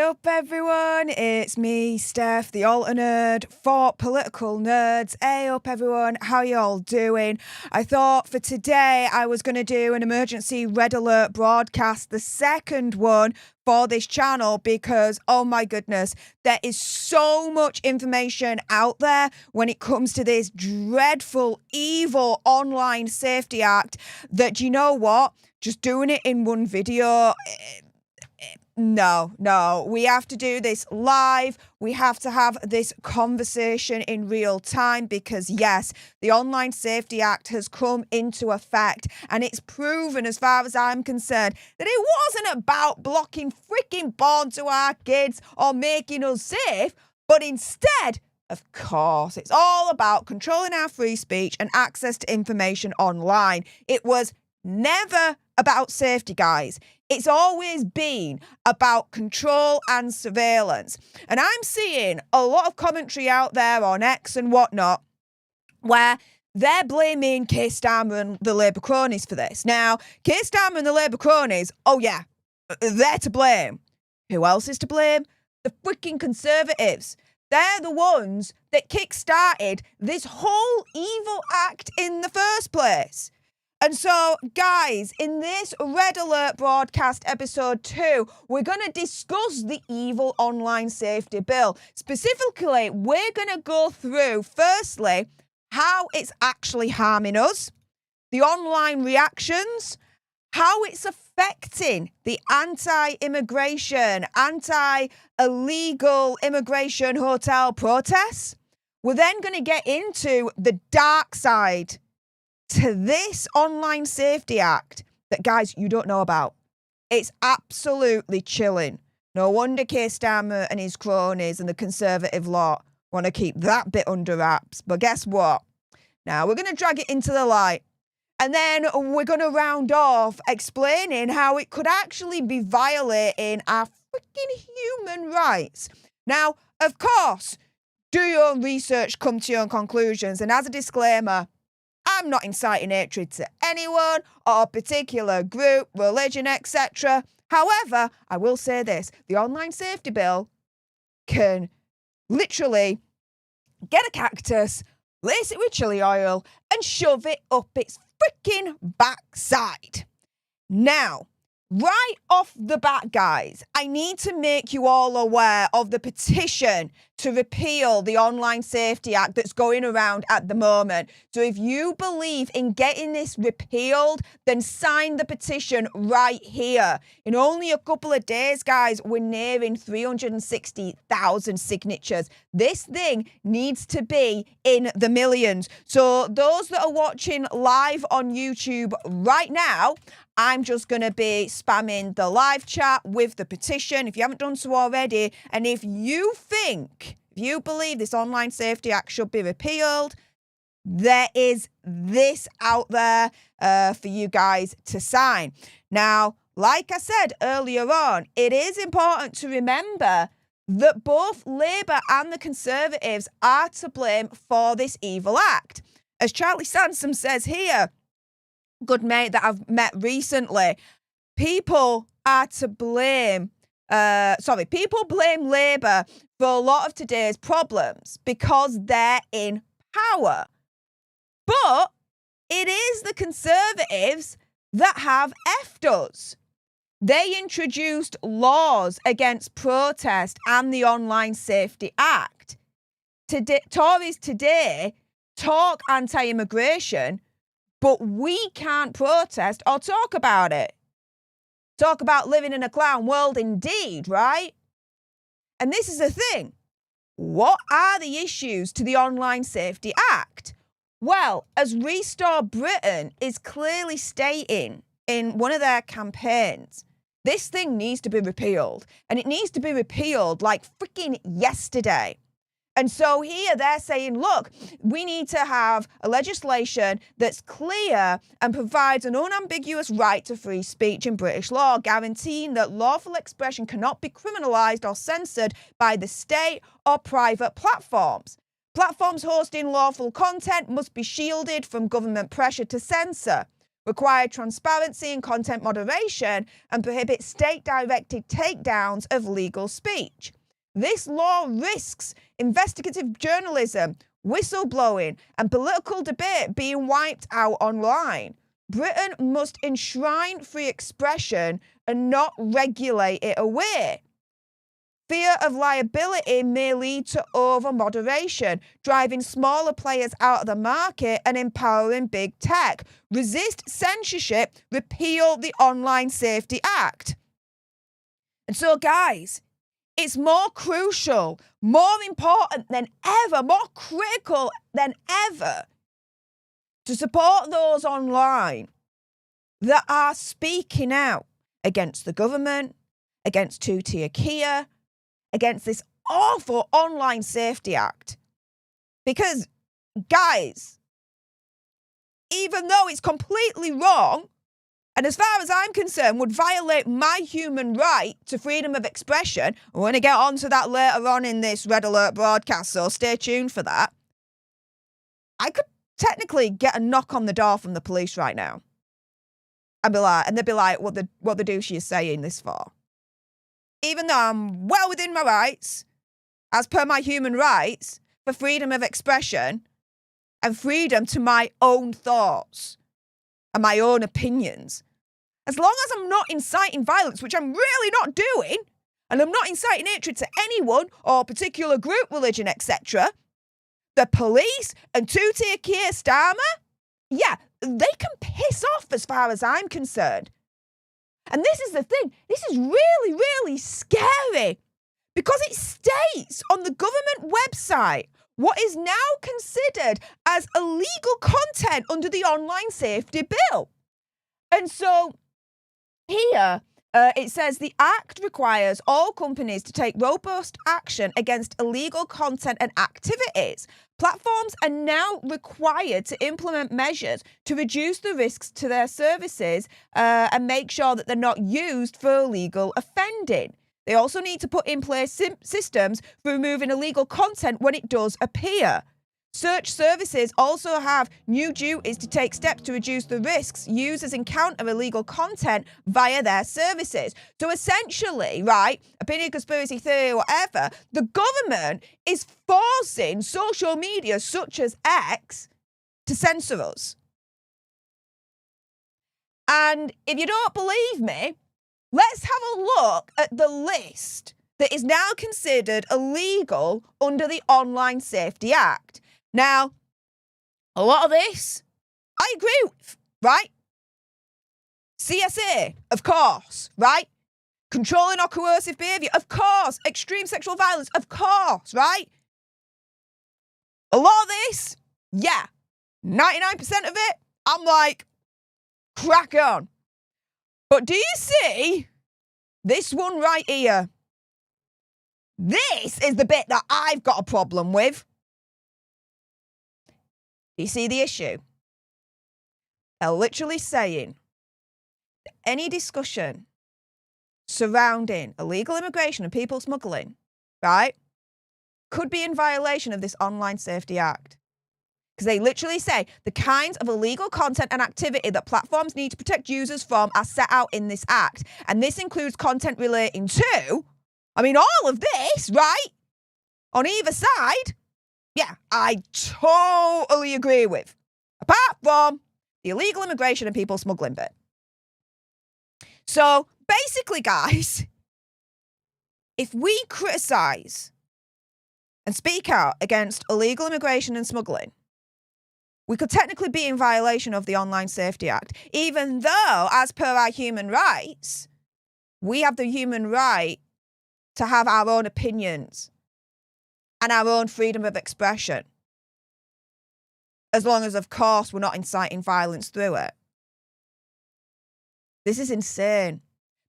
up, everyone? It's me, Steph, the alter nerd for political nerds. Hey up, everyone. How y'all doing? I thought for today I was going to do an emergency red alert broadcast, the second one for this channel, because, oh my goodness, there is so much information out there when it comes to this dreadful, evil online safety act that, you know what? Just doing it in one video... No, we have to do this live. We have to have this conversation in real time because, yes, the Online Safety Act has come into effect and it's proven, as far as I'm concerned, that it wasn't about blocking freaking porn to our kids or making us safe, but instead, of course, it's all about controlling our free speech and access to information online. It was never about safety, guys. It's always been about control and surveillance. And I'm seeing a lot of commentary out there on X and whatnot where they're blaming Keir Starmer and the Labour cronies for this. Now, Keir Starmer and the Labour cronies, oh yeah, they're to blame. Who else is to blame? The freaking Conservatives. They're the ones that kick-started this whole evil act in the first place. And so, guys, in this Red Alert broadcast episode 2, we're going to discuss the evil online safety bill. Specifically, we're going to go through, firstly, how it's actually harming us, the online reactions, how it's affecting the anti-immigration, anti-illegal immigration hotel protests. We're then going to get into the dark side to this Online Safety Act that, guys, you don't know about. It's absolutely chilling. No wonder Keir Starmer and his cronies and the Conservative lot want to keep that bit under wraps. But guess what? Now, we're going to drag it into the light. And then we're going to round off explaining how it could actually be violating our freaking human rights. Now, of course, do your own research, come to your own conclusions. And as a disclaimer, I'm not inciting hatred to anyone or a particular group, religion, etc. However, I will say this, the online safety bill can literally get a cactus, lace it with chili oil and shove it up its freaking backside. Now, right off the bat, guys, I need to make you all aware of the petition to repeal the Online Safety Act that's going around at the moment. So if you believe in getting this repealed, then sign the petition right here. In only a couple of days, guys, we're nearing 360,000 signatures. This thing needs to be in the millions. So those that are watching live on YouTube right now, I'm just going to be spamming the live chat with the petition if you haven't done so already. And if you believe this Online Safety Act should be repealed, there is this out there for you guys to sign. Now, like I said earlier on, it is important to remember that both Labour and the Conservatives are to blame for this evil act. As Charlie Sansom says here, good mate that I've met recently, people blame Labour for a lot of today's problems because they're in power. But it is the Conservatives that have effed us. They introduced laws against protest and the Online Safety Act. Tories today talk anti-immigration, but we can't protest or talk about it. Talk about living in a clown world indeed, right? And this is the thing. What are the issues to the Online Safety Act? Well, as Restore Britain is clearly stating in one of their campaigns, this thing needs to be repealed. And it needs to be repealed like freaking yesterday. And so here they're saying, look, we need to have a legislation that's clear and provides an unambiguous right to free speech in British law, guaranteeing that lawful expression cannot be criminalised or censored by the state or private platforms. Platforms hosting lawful content must be shielded from government pressure to censor. require transparency and content moderation, and prohibit state-directed takedowns of legal speech. This law risks investigative journalism, whistleblowing, and political debate being wiped out online. Britain must enshrine free expression and not regulate it away. Fear of liability may lead to over-moderation, driving smaller players out of the market and empowering big tech. Resist censorship, repeal the Online Safety Act. And so, guys, it's more crucial, more important than ever, more critical than ever to support those online that are speaking out against the government, against two-tier Keir, against this awful Online Safety Act. Because, guys, even though it's completely wrong, and as far as I'm concerned, would violate my human right to freedom of expression, we're going to get onto that later on in this Red Alert broadcast, so stay tuned for that. I could technically get a knock on the door from the police right now. And they'd be like, what the douche are you saying this for? Even though I'm well within my rights, as per my human rights, for freedom of expression and freedom to my own thoughts and my own opinions. As long as I'm not inciting violence, which I'm really not doing, and I'm not inciting hatred to anyone or particular group, religion, etc., the police and two-tier Keir Starmer, yeah, they can piss off as far as I'm concerned. And this is the thing, this is really, really scary because it states on the government website what is now considered as illegal content under the Online Safety Bill. And so here it says the Act requires all companies to take robust action against illegal content and activities. Platforms are now required to implement measures to reduce the risks to their services and make sure that they're not used for illegal offending. They also need to put in place systems for removing illegal content when it does appear. Search services also have new duties to take steps to reduce the risks users encounter illegal content via their services. So essentially, right, opinion, conspiracy theory, whatever, the government is forcing social media such as X to censor us. And if you don't believe me, let's have a look at the list that is now considered illegal under the Online Safety Act. Now, a lot of this, I agree with, right? CSA, of course, right? Controlling or coercive behaviour, of course. Extreme sexual violence, of course, right? A lot of this, yeah. 99% of it, I'm like, crack on. But do you see this one right here? This is the bit that I've got a problem with. You see the issue? They're literally saying that any discussion surrounding illegal immigration and people smuggling, right, could be in violation of this Online Safety Act. Because they literally say the kinds of illegal content and activity that platforms need to protect users from are set out in this act. And this includes content relating to, I mean, all of this, right, on either side. Yeah, I totally agree with. Apart from the illegal immigration and people smuggling bit. So basically, guys, if we criticise and speak out against illegal immigration and smuggling, we could technically be in violation of the Online Safety Act, even though, as per our human rights, we have the human right to have our own opinions and our own freedom of expression. As long as, of course, we're not inciting violence through it. This is insane.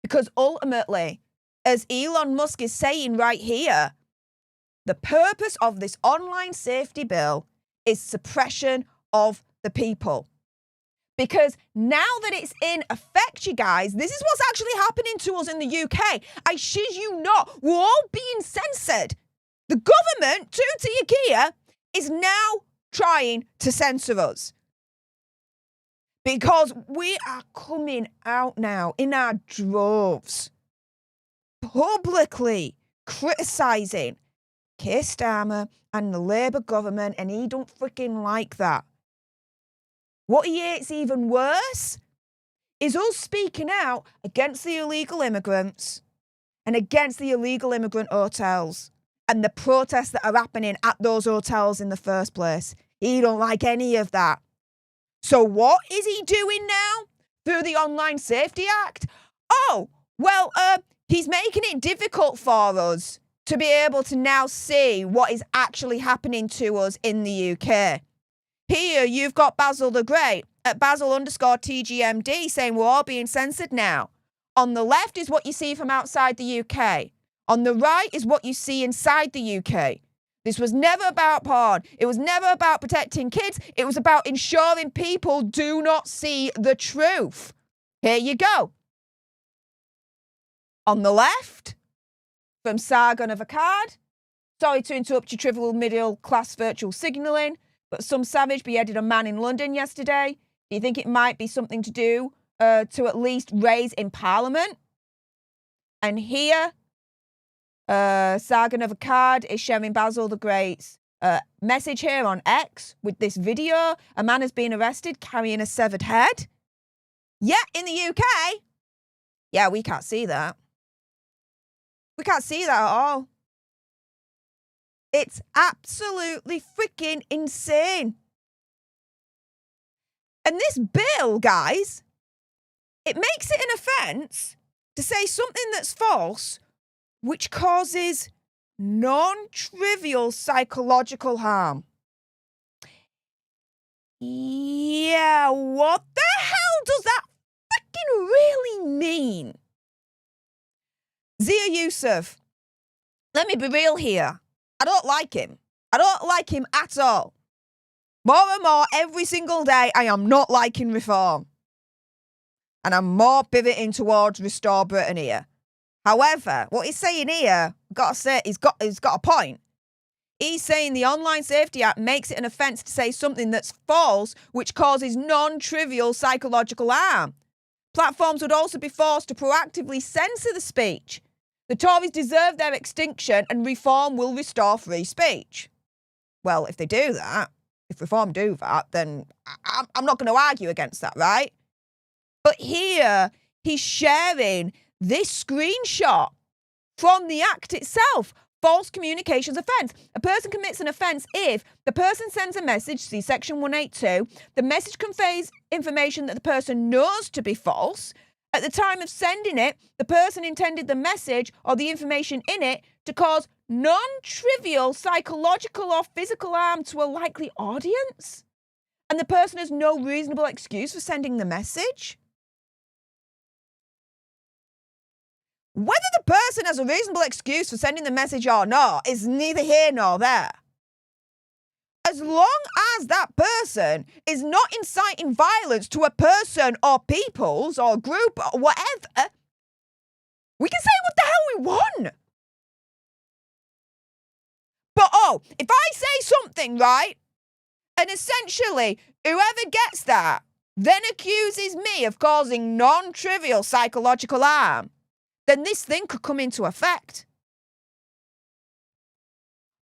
Because ultimately, as Elon Musk is saying right here, the purpose of this Online Safety Bill is suppression of the people. Because now that it's in effect, you guys, this is what's actually happening to us in the UK. I shit you not, we're all being censored. The government, two-tier Keir, is now trying to censor us. Because we are coming out now in our droves, publicly criticising Keir Starmer and the Labour government, and he don't freaking like that. What he hates even worse is us speaking out against the illegal immigrants and against the illegal immigrant hotels and the protests that are happening at those hotels in the first place. He don't like any of that. So what is he doing now through the Online Safety Act? Oh, well, he's making it difficult for us to be able to now see what is actually happening to us in the UK. Here you've got Basil the Great at Basil_TGMD saying we're all being censored now. On the left is what you see from outside the UK. On the right is what you see inside the UK. This was never about porn. It was never about protecting kids. It was about ensuring people do not see the truth. Here you go. On the left, from Sargon of Akkad. Sorry to interrupt your trivial middle class virtual signalling, but some savage beheaded a man in London yesterday. Do you think it might be something to do to at least raise in Parliament? And here, Sargon of Akkad is sharing Basil the Great's message here on X with this video. A man has been arrested carrying a severed head. Yeah, in the UK. Yeah, we can't see that. We can't see that at all. It's absolutely freaking insane. And this bill, guys, it makes it an offence to say something that's false, which causes non-trivial psychological harm. Yeah, what the hell does that freaking really mean? Zia Yusuf, let me be real here. I don't like him. I don't like him at all. More and more, every single day, I am not liking reform. And I'm more pivoting towards Restore Britain here. However, what he's saying here, got to say, he's got a point. He's saying the Online Safety Act makes it an offence to say something that's false, which causes non-trivial psychological harm. Platforms would also be forced to proactively censor the speech. The Tories deserve their extinction and reform will restore free speech. Well, if they do that, if reform do that, then I'm not going to argue against that, right? But here, he's sharing this screenshot from the Act itself. False communications offence. A person commits an offence if the person sends a message, see section 182, the message conveys information that the person knows to be false. At the time of sending it, the person intended the message or the information in it to cause non-trivial psychological or physical harm to a likely audience. And the person has no reasonable excuse for sending the message. Whether the person has a reasonable excuse for sending the message or not is neither here nor there. As long as that person is not inciting violence to a person or peoples or group or whatever, we can say what the hell we want. But if I say something, right, and essentially whoever gets that then accuses me of causing non-trivial psychological harm, then this thing could come into effect.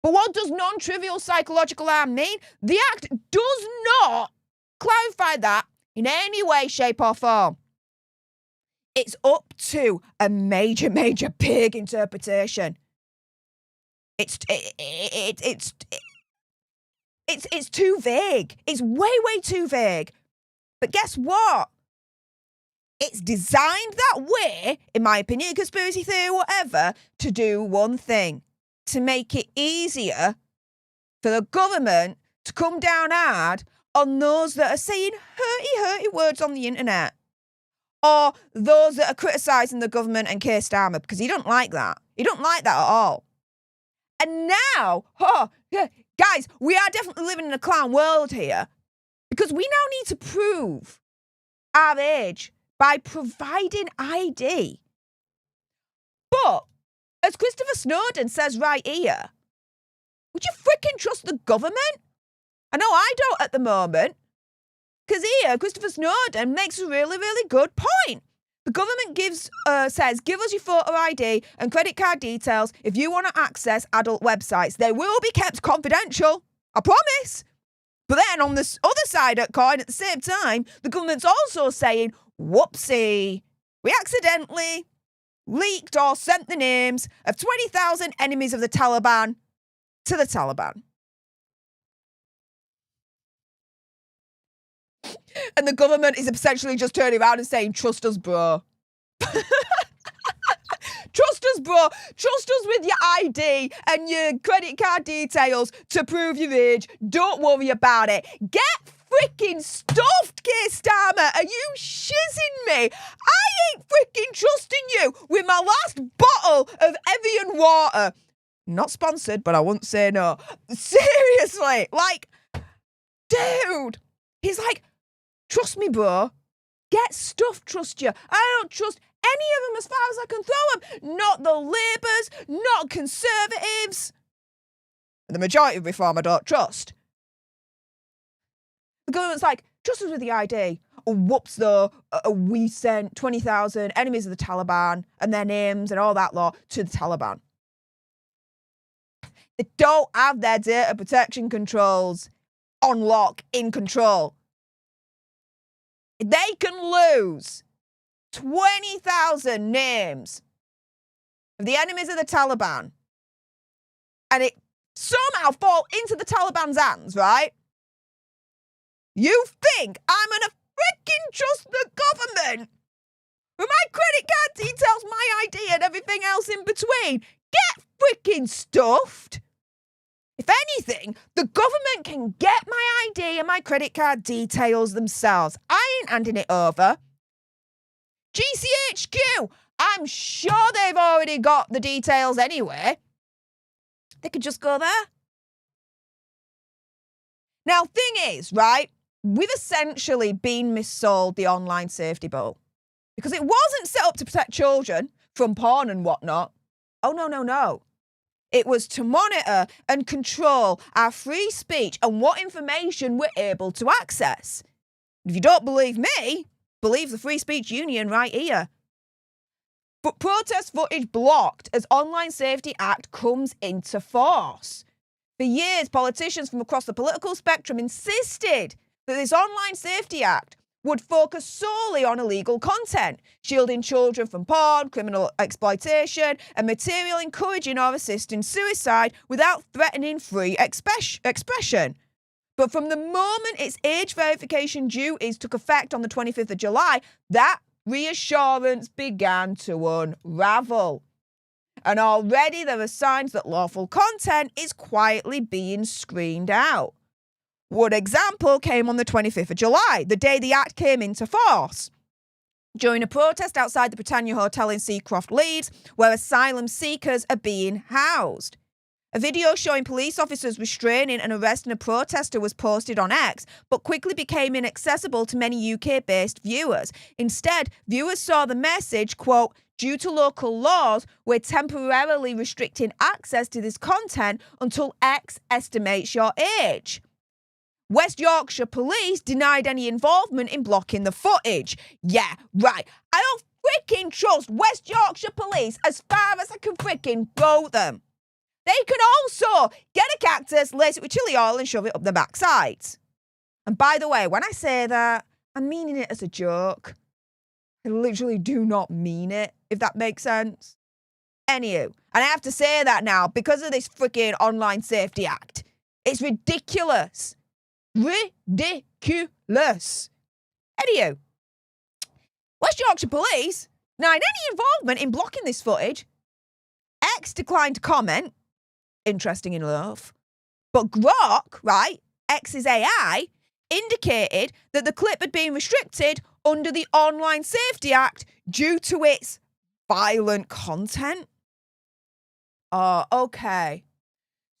But what does non-trivial psychological harm mean? The Act does not clarify that in any way, shape or form. It's up to a major big interpretation. It's too vague. It's way too vague. But guess what? It's designed that way, in my opinion, conspiracy theory, whatever, to do one thing. To make it easier for the government to come down hard on those that are saying hurty words on the internet. Or those that are criticising the government and Keir Starmer, because he don't like that. He don't like that at all. And now, guys, we are definitely living in a clown world here. Because we now need to prove our age by providing ID. But, as Christopher Snowden says right here, would you freaking trust the government? I know I don't at the moment. Because here, Christopher Snowden makes a really, really good point. The government says, give us your photo ID and credit card details if you want to access adult websites. They will be kept confidential. I promise. But then on this other side of the coin, at the same time, the government's also saying, whoopsie, we accidentally leaked or sent the names of 20,000 enemies of the Taliban to the Taliban. And the government is essentially just turning around and saying, trust us, bro. Trust us, bro. Trust us with your ID and your credit card details to prove your age. Don't worry about it. Get freaking stuffed, Keir Starmer. Are you shizzing me? I ain't freaking trusting you with my last bottle of Evian water. Not sponsored, but I won't say no. Seriously. Like, dude. He's like, trust me, bro. Get stuffed, trust you. I don't trust any of them as far as I can throw them. Not the Labours, not Conservatives. The majority of Reform I don't trust. The government's like, trust us with the ID. Oh, whoops, though. We sent 20,000 enemies of the Taliban and their names and all that lot to the Taliban. They don't have their data protection controls on lock, in control. They can lose 20,000 names of the enemies of the Taliban and it somehow fall into the Taliban's hands, right? You think I'm gonna freaking trust the government with my credit card details, my ID and everything else in between? Get freaking stuffed. If anything, the government can get my ID and my credit card details themselves. I ain't handing it over. GCHQ, I'm sure they've already got the details anyway. They could just go there. Now, thing is, right, we've essentially been missold the online safety bill because it wasn't set up to protect children from porn and whatnot. Oh, no, no, no. It was to monitor and control our free speech and what information we're able to access. If you don't believe me, believe the Free Speech Union right here. But protest footage blocked as Online Safety Act comes into force. For years, politicians from across the political spectrum insisted that this Online Safety Act would focus solely on illegal content, shielding children from porn, criminal exploitation, and material encouraging or assisting suicide without threatening free expression. But from the moment its age verification duties took effect on the 25th of July, that reassurance began to unravel. And already there are signs that lawful content is quietly being screened out. One example came on the 25th of July, the day the Act came into force. During a protest outside the Britannia Hotel in Seacroft, Leeds, where asylum seekers are being housed. A video showing police officers restraining and arresting a protester was posted on X, but quickly became inaccessible to many UK-based viewers. Instead, viewers saw the message, quote, due to local laws, we're temporarily restricting access to this content until X estimates your age. West Yorkshire Police denied any involvement in blocking the footage. Yeah, right. I don't freaking trust West Yorkshire Police as far as I can freaking throw them. They can also get a cactus, lace it with chili oil and shove it up their backsides. And by the way, when I say that, I'm meaning it as a joke. I literally do not mean it, if that makes sense. Anywho, and I have to say that now because of this freaking Online Safety Act. It's ridiculous. Ridiculous. Anywho, West Yorkshire Police denied any involvement in blocking this footage. X declined to comment, interesting enough, but Grok, right, X's AI, indicated that the clip had been restricted under the Online Safety Act due to its violent content. Oh, okay.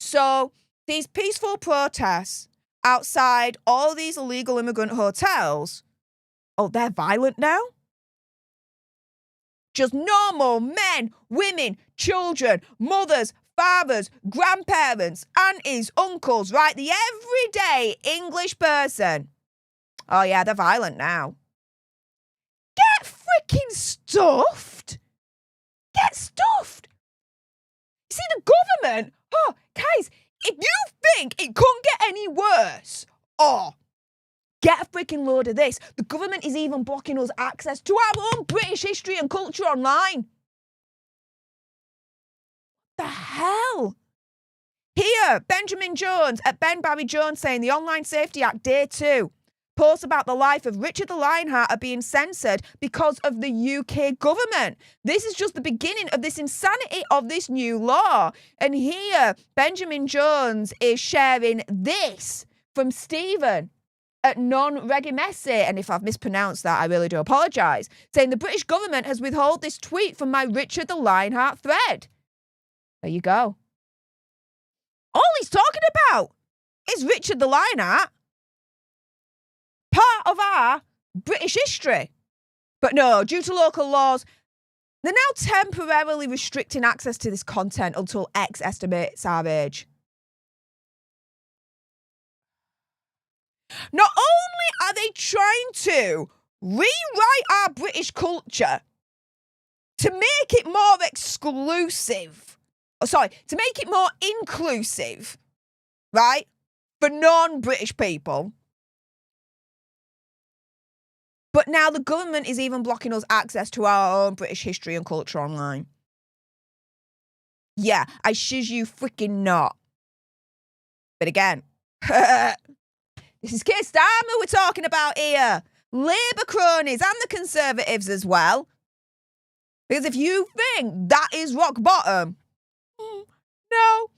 So these peaceful protests outside all these illegal immigrant hotels, oh, they're violent now? Just normal men, women, children, mothers, fathers, grandparents, aunties, uncles, right? The everyday English person. Oh yeah, they're violent now. Get freaking stuffed. Get stuffed. You see, the government, oh, guys, if you think it couldn't get any worse, oh, get a freaking load of this. The government is even blocking us access to our own British history and culture online. The hell? Here, Benjamin Jones at Ben Barry Jones saying the Online Safety Act Day 2. Posts about the life of Richard the Lionheart are being censored because of the UK government. This is just the beginning of this insanity of this new law. And here, Benjamin Jones is sharing this from Stephen at Non-Regimesse. And if I've mispronounced that, I really do apologise. Saying the British government has withheld this tweet from my Richard the Lionheart thread. There you go. All he's talking about is Richard the Lionheart. Part of our British history. But no, due to local laws, they're now temporarily restricting access to this content until X estimates our age. Not only are they trying to rewrite our British culture to make it more exclusive, to make it more inclusive, right, for non-British people, but now the government is even blocking us access to our own British history and culture online. Yeah, I shiz you freaking not. But again, this is Keir Starmer we're talking about here. Labour cronies and the Conservatives as well. Because if you think that is rock bottom, no,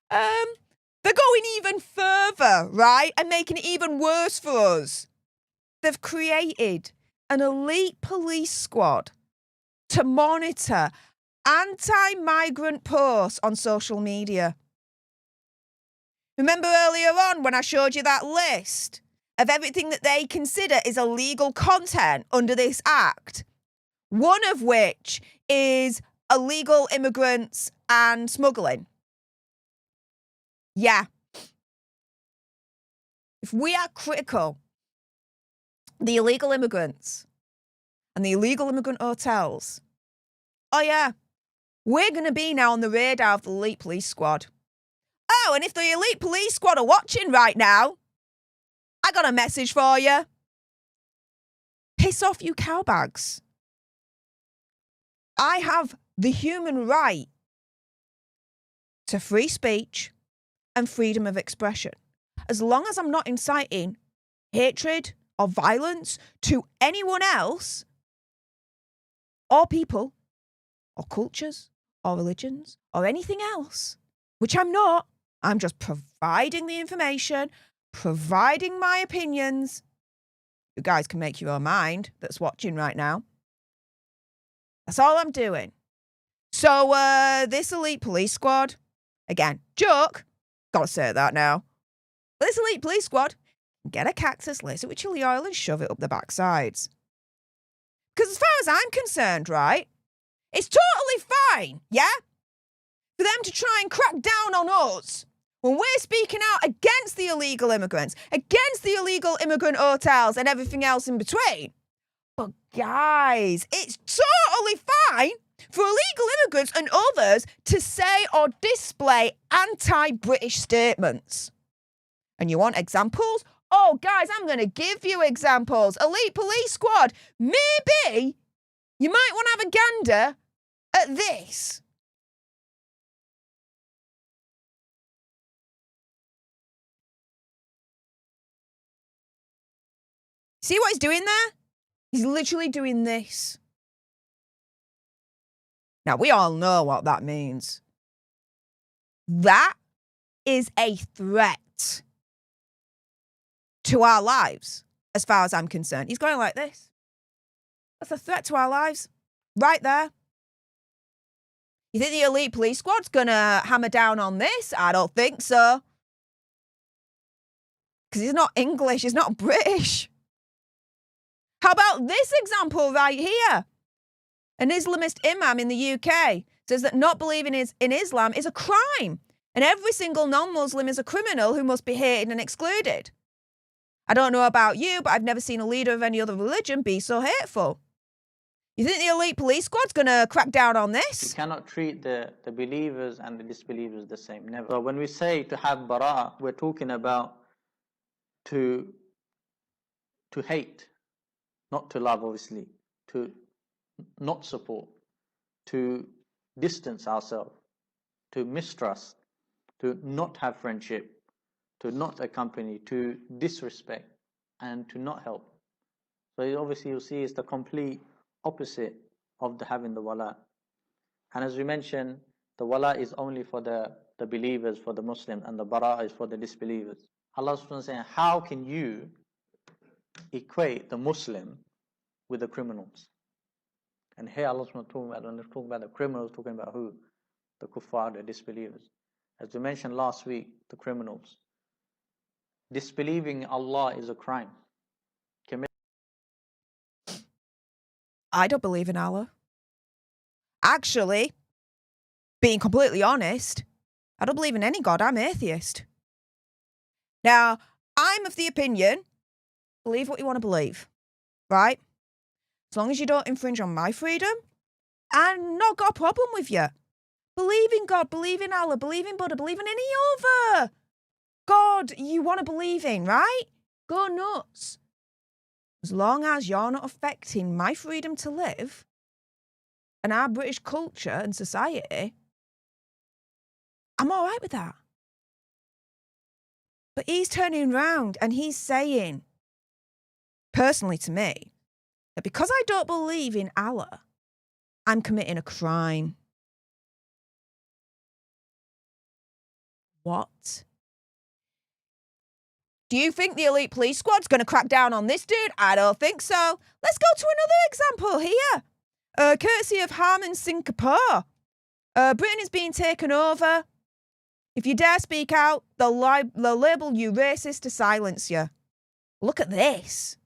they're going even further, right? And making it even worse for us. They've created an elite police squad to monitor anti-migrant posts on social media. Remember earlier on when I showed you that list of everything that they consider is illegal content under this act? One of which is illegal immigrants and smuggling. Yeah. If we are critical, the illegal immigrants and the illegal immigrant hotels, oh yeah, we're going to be now on the radar of the elite police squad. Oh, and if the elite police squad are watching right now, I got a message for you. Piss off, you cowbags. I have the human right to free speech and freedom of expression, as long as I'm not inciting hatred or violence to anyone else, or people, or cultures, or religions, or anything else, which I'm not. I'm just providing the information, providing my opinions. You guys can make your own mind that's watching right now. That's all I'm doing. So this elite police squad, again, joke, gotta say that now. This elite police squad, get a cactus, lace it with chili oil and shove it up the backsides. Because as far as I'm concerned, right, it's totally fine, yeah, for them to try and crack down on us when we're speaking out against the illegal immigrants, against the illegal immigrant hotels and everything else in between. But guys, it's totally fine for illegal immigrants and others to say or display anti-British statements. And you want examples? Oh, guys, I'm going to give you examples. Elite police squad, maybe you might want to have a gander at this. See what he's doing there? He's literally doing this. Now, we all know what that means. That is a threat to our lives, as far as I'm concerned. He's going like this. That's a threat to our lives, right there. You think the elite police squad's going to hammer down on this? I don't think so. Because he's not English, he's not British. How about this example right here? An Islamist imam in the UK says that not believing in Islam is a crime, and every single non-Muslim is a criminal who must be hated and excluded. I don't know about you, but I've never seen a leader of any other religion be so hateful. You think the elite police squad's going to crack down on this? You cannot treat the believers and the disbelievers the same, never. So when we say to have bara, we're talking about to hate, not to love, obviously, to not support, to distance ourselves, to mistrust, to not have friendship, to not accompany, to disrespect, and to not help. So obviously you'll see it's the complete opposite of having the wala. And as we mentioned, the wala is only for the believers, for the Muslims, and the bara is for the disbelievers. Allah subhanahu wa ta'ala is saying, how can you equate the Muslim with the criminals? And here Allah subhanahu wa ta'ala is talking about the criminals, talking about who? The kuffar, the disbelievers. As we mentioned last week, the criminals. Disbelieving Allah is a crime. I don't believe in Allah. Actually, being completely honest, I don't believe in any God. I'm atheist. Now, I'm of the opinion, believe what you want to believe, right? As long as you don't infringe on my freedom, I've not got a problem with you. Believe in God, believe in Allah, believe in Buddha, believe in any other God you want to believe in, right? Go nuts. As long as you're not affecting my freedom to live and our British culture and society, I'm all right with that. But he's turning around and he's saying, personally to me, that because I don't believe in Allah, I'm committing a crime. What? Do you think the elite police squad's going to crack down on this dude? I don't think so. Let's go to another example here. Courtesy of Harman Singapore. Britain is being taken over. If you dare speak out, they'll label you racist to silence you. Look at this.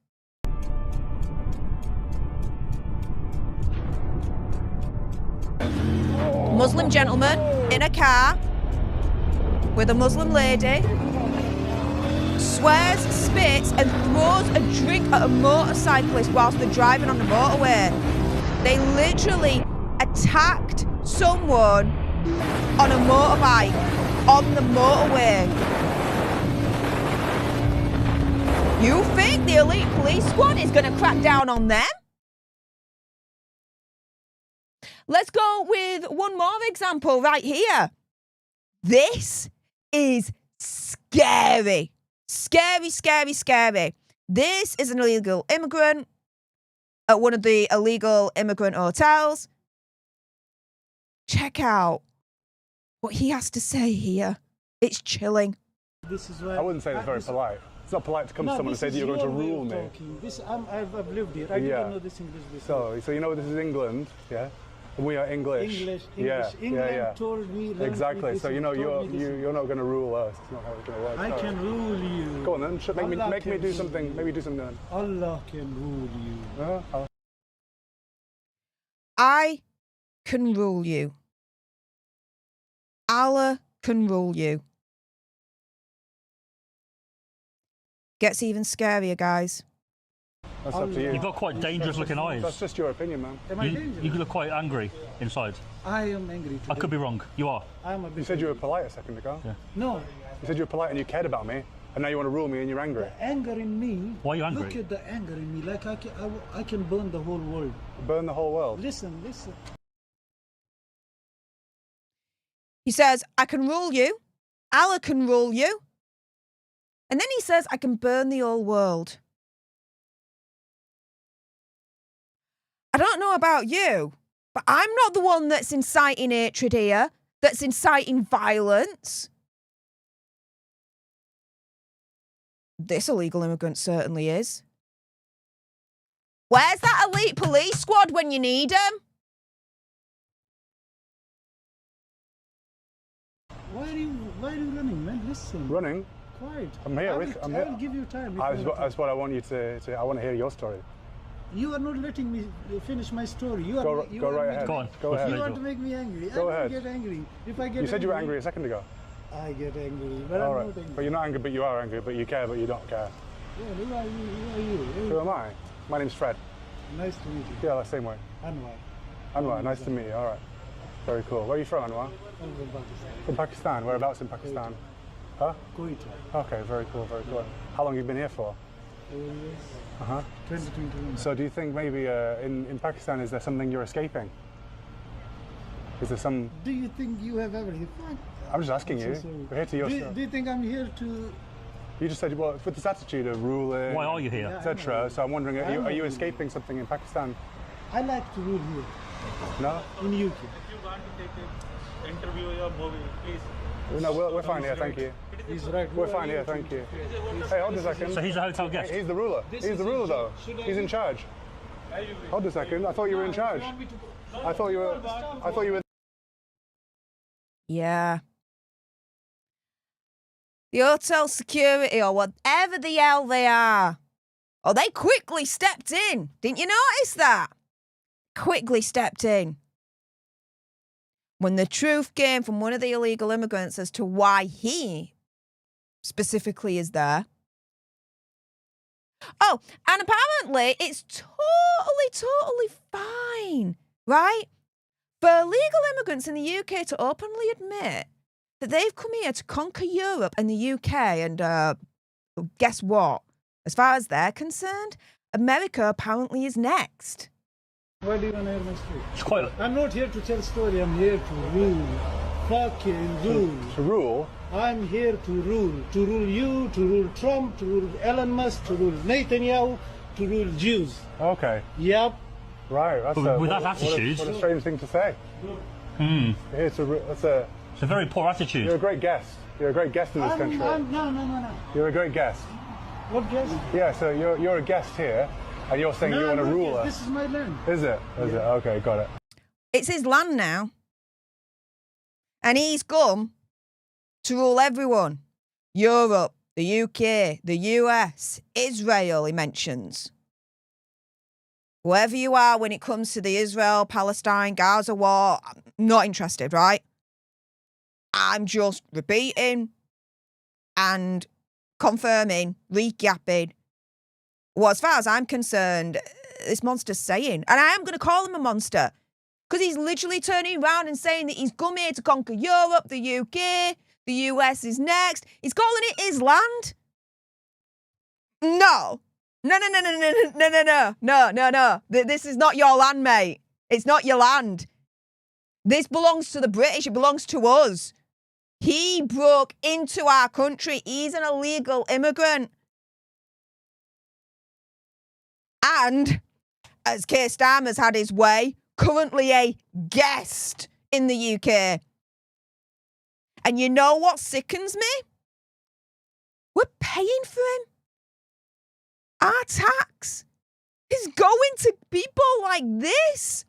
Muslim gentleman in a car with a Muslim lady. Swears, spits, and throws a drink at a motorcyclist whilst they're driving on the motorway. They literally attacked someone on a motorbike on the motorway. You think the elite police squad is going to crack down on them? Let's go with one more example right here. This is scary. Scary, scary, scary. This is an illegal immigrant at one of the illegal immigrant hotels. Check out what he has to say here. It's chilling. This is why I wouldn't say it's very polite. It's not polite to come to someone and say that you're going to rule me. I've lived here. I didn't know this English before. So you know this is England, yeah? And we are English. England told me. Exactly. So you know you're not going to rule us. It's not how it's going to work. I can rule you. Go on then. Make me do something. Maybe do something then. Allah can rule you. I can rule you. Allah can rule you. Gets even scarier, guys. That's up to you. You've got quite dangerous looking eyes. That's just your opinion, man. Am I dangerous? You look quite angry inside. I am angry today. I could be wrong. You are. You said you were polite a second ago. Yeah. No. You said you were polite and you cared about me, and now you want to rule me and you're angry. The anger in me. Why are you angry? Look at the anger in me. Like I can burn the whole world. Burn the whole world? Listen. He says, I can rule you. Allah can rule you. And then he says, I can burn the whole world. I don't know about you, but I'm not the one that's inciting hatred here, that's inciting violence. This illegal immigrant certainly is. Where's that elite police squad when you need them? Why are you running, man? Listen. Running? Quiet. I'm here. I will give you time. That's what I want you to. I want to hear your story. You are not letting me finish my story. Go right ahead. Go on. Go ahead. You want to make me angry. Go ahead. I get angry. If I get You said you were angry a second ago. I get angry, but All I'm right. not angry. But you're not angry, but you are angry, but you care, but you don't care. Yeah, who are you? Who am I? My name's Fred. Nice to meet you. Yeah, the same way. Anwar. Anwar, nice to meet you. All right. Very cool. Where are you from, Anwar? I'm from Pakistan. From Pakistan. Whereabouts in Pakistan? Huh? Kuwait. Okay, very cool, very cool. How long have you been here for? 4 years. Uh-huh. 2021. So do you think maybe in Pakistan, is there something you're escaping? Is there some... Do you think you have ever hit? I'm just asking you. We're here to your Do you think I'm here to... You just said, well, with this attitude of ruling... Why are you here? Etc. So I'm wondering, are you escaping something in Pakistan? I like to rule here, No? in UK. If you want to take an interview or movie, please. No, we're fine here, thank you. He's right. We're fine here, thank you. Hey, hold a second. So he's a hotel guest. He's the ruler. He's the ruler, though. He's in charge. Hold a second. I thought you were in charge. I thought you were... Yeah. The hotel security or whatever the hell they are. Oh, they quickly stepped in. Didn't you notice that? Quickly stepped in. When the truth came from one of the illegal immigrants as to why he specifically is there. Oh, and apparently it's totally fine, right? For illegal immigrants in the UK to openly admit that they've come here to conquer Europe and the UK, and guess what? As far as they're concerned, America apparently is next. Why do you want to hear my story? It's quite. I'm not here to tell story. I'm here to rule. Fucking rule. To rule? I'm here to rule. To rule you, to rule Trump, to rule Elon Musk, to rule Netanyahu, to rule Jews. Okay. Yep. Right. That's With that attitude... What a strange thing to say. You're here to... It's a very poor attitude. You're a great guest. You're a great guest in this country. No. You're a great guest. What guest? Yeah, so you're a guest here, and you're saying you want to rule us. This is my land. Is it? Is it? Okay, got it. It's his land now. And he's come to rule everyone. Europe, the UK, the US, Israel, he mentions. Whoever you are when it comes to the Israel, Palestine, Gaza war, I'm not interested, right? I'm just repeating and confirming, recapping. Well, as far as I'm concerned, this monster's saying, and I am going to call him a monster, because he's literally turning around and saying that he's come here to conquer Europe, the UK, the US is next. He's calling it his land. No. No. This is not your land, mate. It's not your land. This belongs to the British. It belongs to us. He broke into our country. He's an illegal immigrant. And, as Keir Starmer's had his way, currently a guest in the UK. And you know what sickens me? We're paying for him. Our tax is going to people like this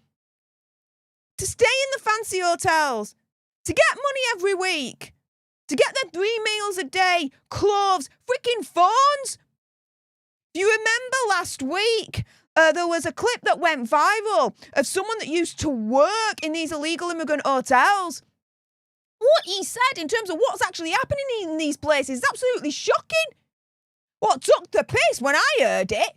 to stay in the fancy hotels, to get money every week, to get their 3 meals a day, clothes, freaking phones. Do you remember last week, there was a clip that went viral of someone that used to work in these illegal immigrant hotels. What he said in terms of what's actually happening in these places is absolutely shocking. What took the piss when I heard it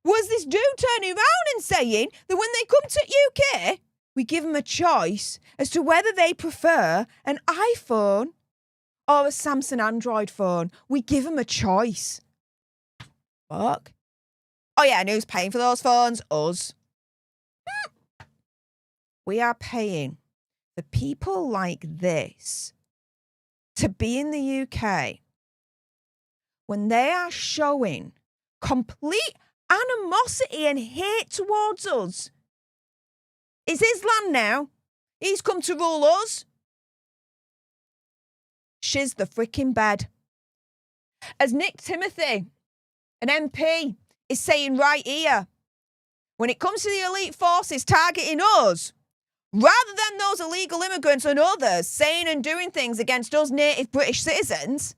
was this dude turning around and saying that when they come to UK, we give them a choice as to whether they prefer an iPhone or a Samsung Android phone. We give them a choice. Fuck. Oh yeah, and who's paying for those phones? Us. We are paying for people like this to be in the UK when they are showing complete animosity and hate towards us. It's his land now. He's come to rule us. Shiz the freaking bed. As Nick Timothy, an MP, is saying right here, when it comes to the elite forces targeting us, rather than those illegal immigrants and others saying and doing things against us native British citizens,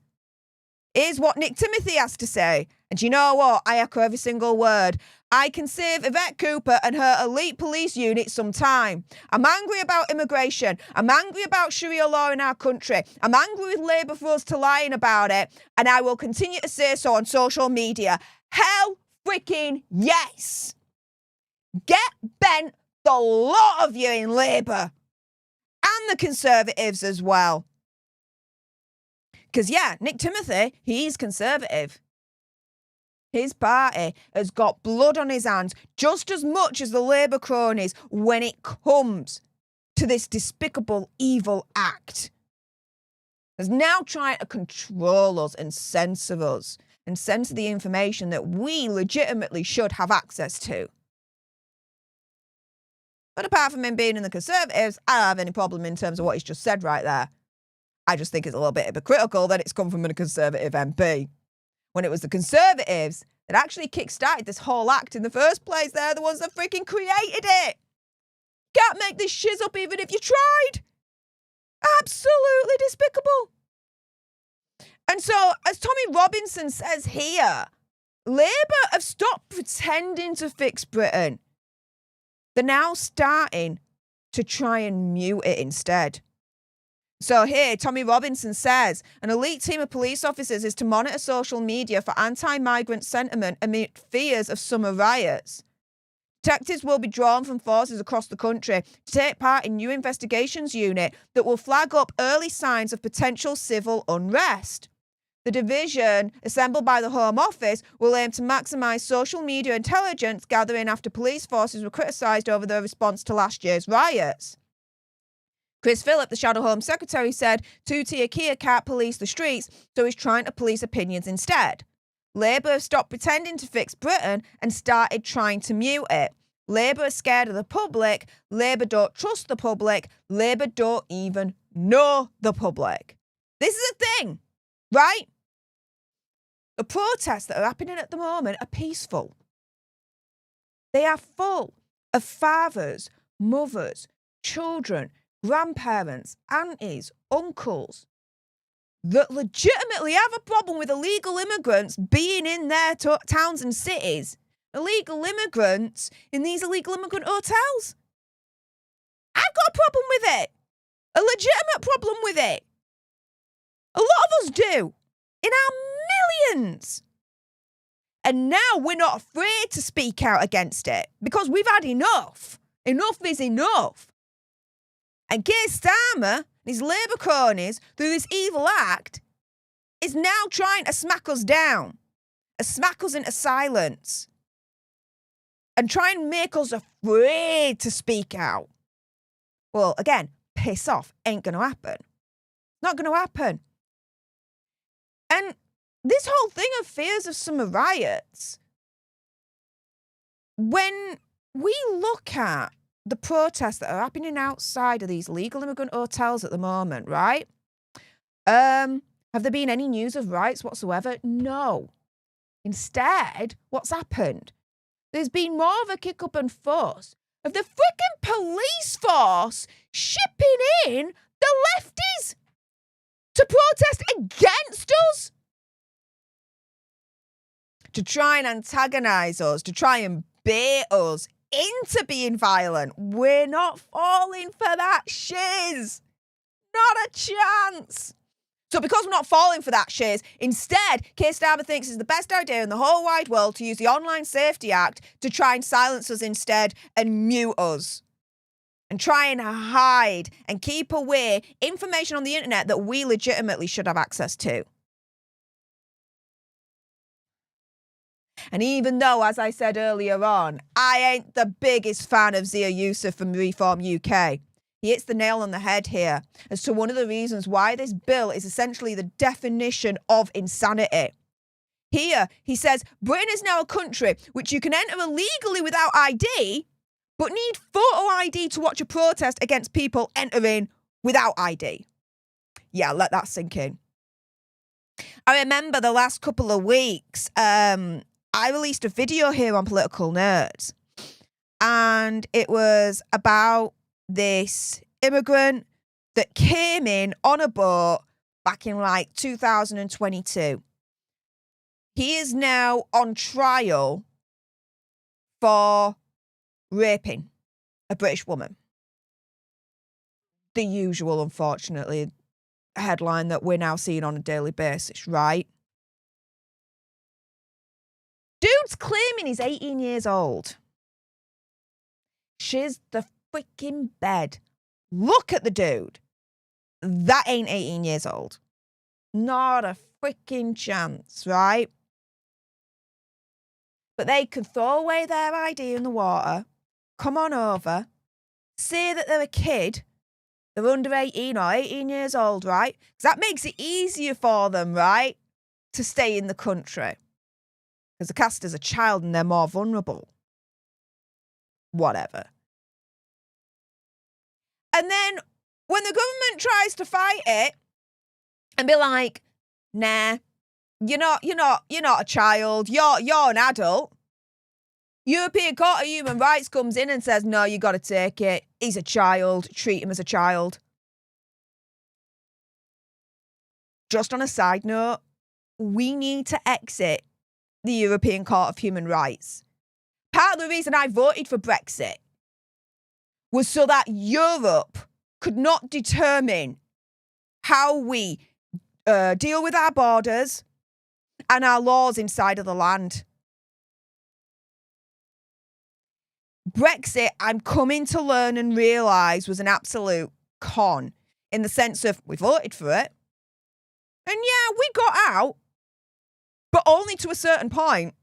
here's what Nick Timothy has to say. And you know what? I echo every single word. I can save Yvette Cooper and her elite police unit some time. I'm angry about immigration. I'm angry about Sharia law in our country. I'm angry with Labour for us to lying about it. And I will continue to say so on social media. Hell freaking yes. Get bent, the lot of you in Labour and the Conservatives as well. Because, yeah, Nick Timothy, he's Conservative. His party has got blood on his hands just as much as the Labour cronies when it comes to this despicable, evil act. Is now trying to control us and censor the information that we legitimately should have access to. But apart from him being in the Conservatives, I don't have any problem in terms of what he's just said right there. I just think it's a little bit hypocritical that it's come from a Conservative MP. When it was the Conservatives that actually kick-started this whole act in the first place. They're the ones that freaking created it. Can't make this shiz up even if you tried. Absolutely despicable. And so, as Tommy Robinson says here, Labour have stopped pretending to fix Britain. They're now starting to try and mute it instead. So here, Tommy Robinson says, an elite team of police officers is to monitor social media for anti-migrant sentiment amid fears of summer riots. Detectives will be drawn from forces across the country to take part in new investigations unit that will flag up early signs of potential civil unrest. The division, assembled by the Home Office, will aim to maximise social media intelligence gathering after police forces were criticised over their response to last year's riots. Chris Phillip, the Shadow Home Secretary, said two-tier Keir can't police the streets, so he's trying to police opinions instead. Labour have stopped pretending to fix Britain and started trying to mute it. Labour are scared of the public. Labour don't trust the public. Labour don't even know the public. This is a thing, right? The protests that are happening at the moment are peaceful. They are full of fathers, mothers, children, grandparents, aunties, uncles that legitimately have a problem with illegal immigrants being in their towns and cities. Illegal immigrants in these illegal immigrant hotels. I've got a problem with it. A legitimate problem with it. A lot of us do. In our millions. And now we're not afraid to speak out against it because we've had enough. Enough is enough. And Keir Starmer and his Labour cronies, through this evil act, is now trying to smack us down, smack us into silence, and try and make us afraid to speak out. Well, again, piss off ain't going to happen. Not going to happen. And this whole thing of fears of summer riots, when we look at the protests that are happening outside of these legal immigrant hotels at the moment, right? Have there been any news of riots whatsoever? No. Instead, what's happened? There's been more of a kick up and fuss of the freaking police force shipping in the lefties to protest against us. To try and antagonise us, to try and bait us into being violent. We're not falling for that shiz. Not a chance. So because we're not falling for that shiz, instead, Keir Starmer thinks it's the best idea in the whole wide world to use the Online Safety Act to try and silence us instead and mute us. And try and hide and keep away information on the internet that we legitimately should have access to. And even though, as I said earlier on, I ain't the biggest fan of Zia Youssef from Reform UK, he hits the nail on the head here as to one of the reasons why this bill is essentially the definition of insanity. Here, he says, Britain is now a country which you can enter illegally without ID, but need photo ID to watch a protest against people entering without ID. Yeah, let that sink in. I remember the last couple of weeks, I released a video here on Political Nerds, and it was about this immigrant that came in on a boat back in like 2022. He is now on trial for raping a British woman. The usual, unfortunately, headline that we're now seeing on a daily basis, right? Dude Trump's claiming he's 18 years old. Shiz the freaking bed. Look at the dude. That ain't 18 years old. Not a freaking chance, right? But they can throw away their ID in the water, come on over, say that they're a kid, they're under 18 or 18 years old, right? Because that makes it easier for them, right, to stay in the country. Because they're cast as a child and they're more vulnerable. Whatever. And then when the government tries to fight it and be like, nah, you're not a child, you're an adult. European Court of Human Rights comes in and says, no, you got to take it. He's a child. Treat him as a child. Just on a side note, we need to exit the European Court of Human Rights. Part of the reason I voted for Brexit was so that Europe could not determine how we deal with our borders and our laws inside of the land. Brexit, I'm coming to learn and realise, was an absolute con in the sense of we voted for it. And yeah, we got out, but only to a certain point.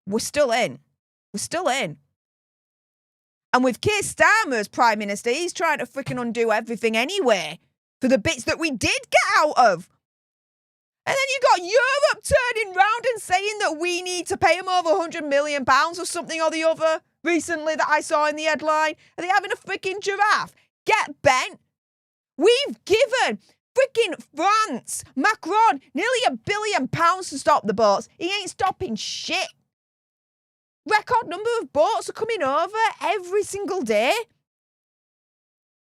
We're still in. We're still in. And with Keir Starmer as Prime Minister, he's trying to freaking undo everything anyway for the bits that we did get out of. And then you got Europe turning round and saying that we need to pay them over £100 million or something or the other recently that I saw in the headline. Are they having a freaking giraffe? Get bent. We've given freaking France, Macron, nearly £1 billion to stop the boats. He ain't stopping shit. Record number of boats are coming over every single day.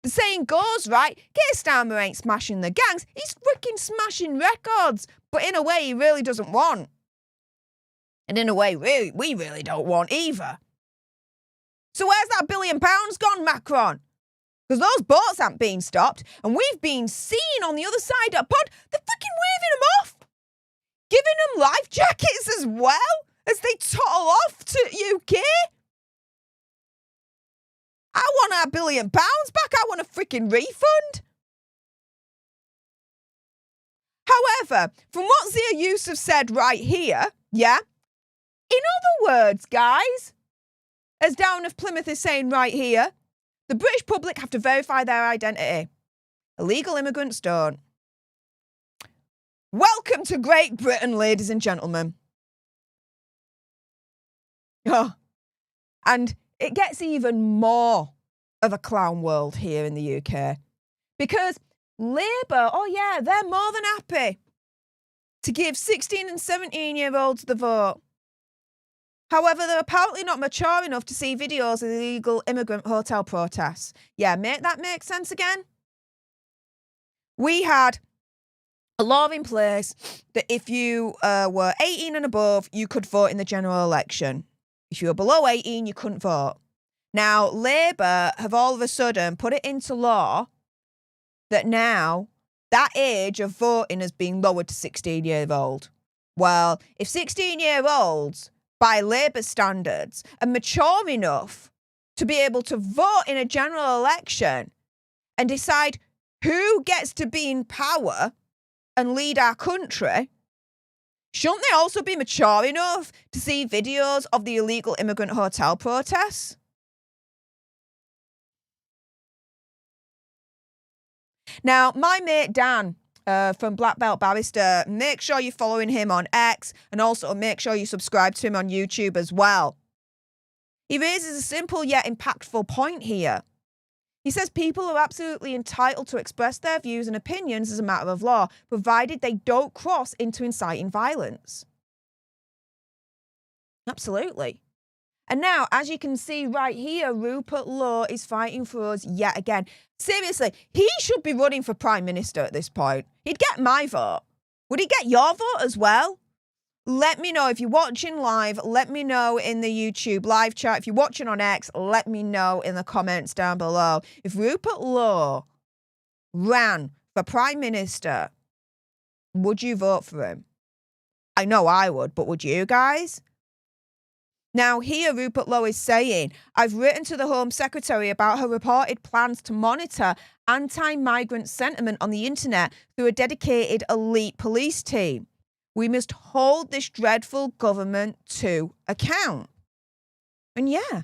The saying goes, right, Keir Starmer ain't smashing the gangs, he's freaking smashing records, but in a way he really doesn't want. And in a way we really don't want either. So where's that £1 billion gone, Macron? Because those boats aren't being stopped, and we've been seen on the other side of a pond, they're freaking waving them off. Giving them life jackets as well as they toddle off to UK. I want our £1 billion back. I want a freaking refund. However, from what Zia Yusuf said right here, yeah, in other words, guys, as Down of Plymouth is saying right here, the British public have to verify their identity. Illegal immigrants don't. Welcome to Great Britain, ladies and gentlemen. Oh, and it gets even more of a clown world here in the UK because Labour, oh yeah, they're more than happy to give 16 and 17-year-olds the vote. However, they're apparently not mature enough to see videos of illegal immigrant hotel protests. Yeah, that makes sense again? We had a law in place that if you were 18 and above, you could vote in the general election. If you were below 18, you couldn't vote. Now, Labour have all of a sudden put it into law that now that age of voting has been lowered to 16-year-old. Well, if 16-year-olds, by Labour standards, are mature enough to be able to vote in a general election and decide who gets to be in power and lead our country, shouldn't they also be mature enough to see videos of the illegal immigrant hotel protests? Now, my mate Dan from Black Belt Barrister, make sure you're following him on X and also make sure you subscribe to him on YouTube as well. He raises a simple yet impactful point here. He says people are absolutely entitled to express their views and opinions as a matter of law, provided they don't cross into inciting violence. Absolutely. And now, as you can see right here, Rupert Lowe is fighting for us yet again. Seriously, he should be running for Prime Minister at this point. He'd get my vote. Would he get your vote as well? Let me know. If you're watching live, let me know in the YouTube live chat. If you're watching on X, let me know in the comments down below. If Rupert Lowe ran for Prime Minister, would you vote for him? I know I would, but would you guys? Now, here Rupert Lowe is saying, I've written to the Home Secretary about her reported plans to monitor anti-migrant sentiment on the internet through a dedicated elite police team. We must hold this dreadful government to account. And yeah,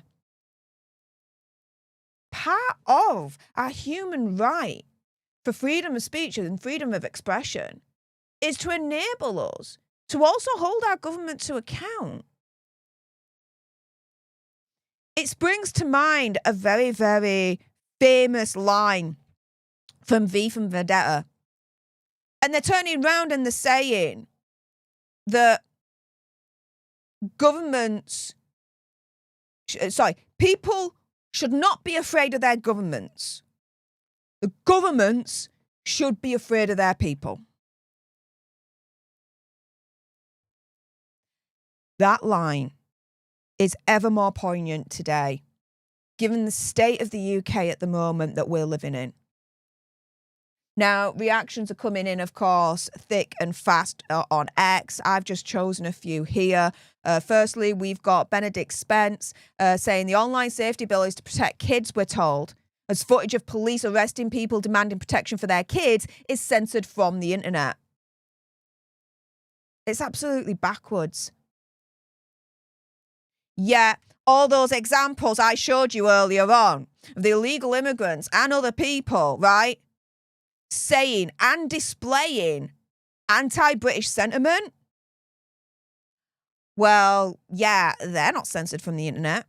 part of our human right for freedom of speech and freedom of expression is to enable us to also hold our government to account. It springs to mind a very, very famous line from V for Vendetta. And they're turning around and they're saying that people should not be afraid of their governments. The governments should be afraid of their people. That line is ever more poignant today, given the state of the UK at the moment that we're living in. Now, reactions are coming in, of course, thick and fast on X. I've just chosen a few here. Firstly, we've got Benedict Spence saying the online safety bill is to protect kids, we're told, as footage of police arresting people demanding protection for their kids is censored from the internet. It's absolutely backwards. Yeah, all those examples I showed you earlier on of the illegal immigrants and other people, right, saying and displaying anti-British sentiment, well, yeah, they're not censored from the internet.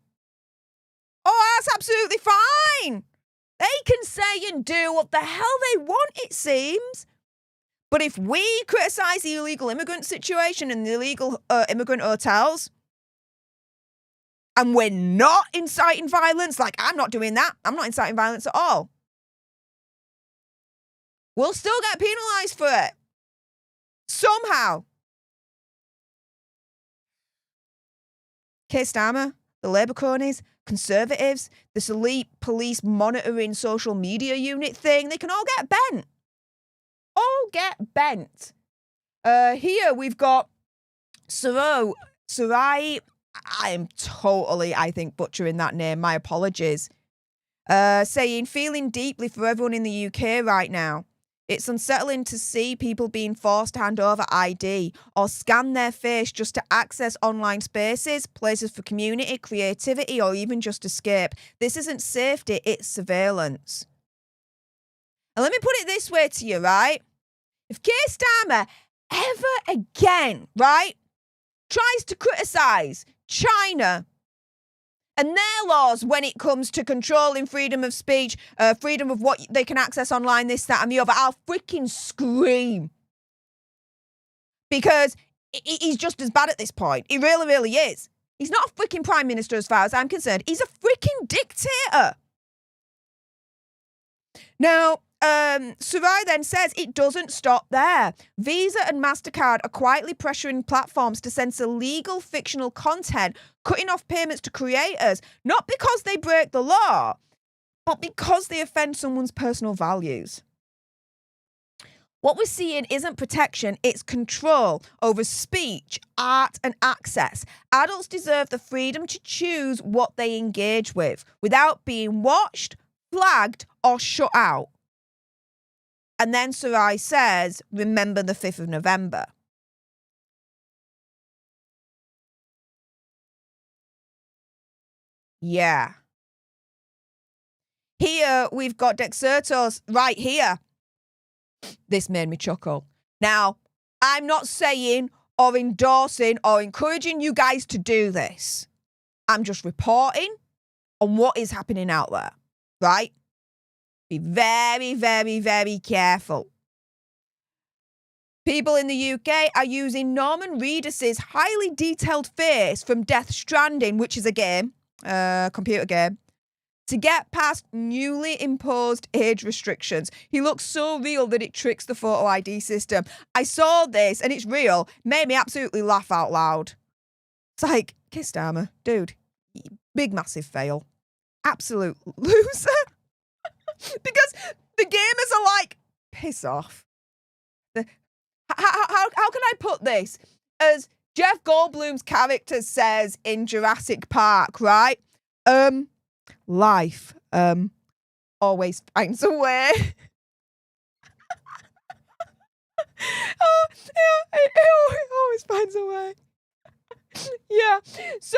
Oh, that's absolutely fine. They can say and do what the hell they want, it seems. But if we criticise the illegal immigrant situation and the illegal immigrant hotels, and we're not inciting violence, like I'm not doing that, I'm not inciting violence at all, we'll still get penalised for it. Somehow. Keir Starmer, the Labour cronies, Conservatives, this elite police monitoring social media unit thing, they can all get bent. All get bent. Here we've got Sarai, I am totally, I think, butchering that name. My apologies. Saying, feeling deeply for everyone in the UK right now. It's unsettling to see people being forced to hand over ID or scan their face just to access online spaces, places for community, creativity, or even just escape. This isn't safety, it's surveillance. And let me put it this way to you, right? If Keir Starmer ever again, right, tries to criticise China and their laws when it comes to controlling freedom of speech, freedom of what they can access online, this, that, and the other, I'll freaking scream. Because he's just as bad at this point. He really, really is. He's not a freaking prime minister as far as I'm concerned. He's a freaking dictator. Now, Sarai then says it doesn't stop there. Visa and MasterCard are quietly pressuring platforms to censor legal fictional content, cutting off payments to creators, not because they break the law, but because they offend someone's personal values. What we're seeing isn't protection, it's control over speech, art, and access. Adults deserve the freedom to choose what they engage with without being watched, flagged, or shut out. And then Sarai says, remember the 5th of November. Yeah. Here we've got Dexertos right here. This made me chuckle. Now, I'm not saying or endorsing or encouraging you guys to do this. I'm just reporting on what is happening out there, right? Be very, very, very careful. People in the UK are using Norman Reedus's highly detailed face from Death Stranding, which is a game, computer game, to get past newly imposed age restrictions. He looks so real that it tricks the photo ID system. I saw this and it's real. Made me absolutely laugh out loud. It's like, Keir Starmer, dude, big massive fail. Absolute loser. Because the gamers are like, piss off. How can I put this? As Jeff Goldblum's character says in Jurassic Park, right? Life always finds a way. Oh, yeah, it always finds a way. Yeah. So,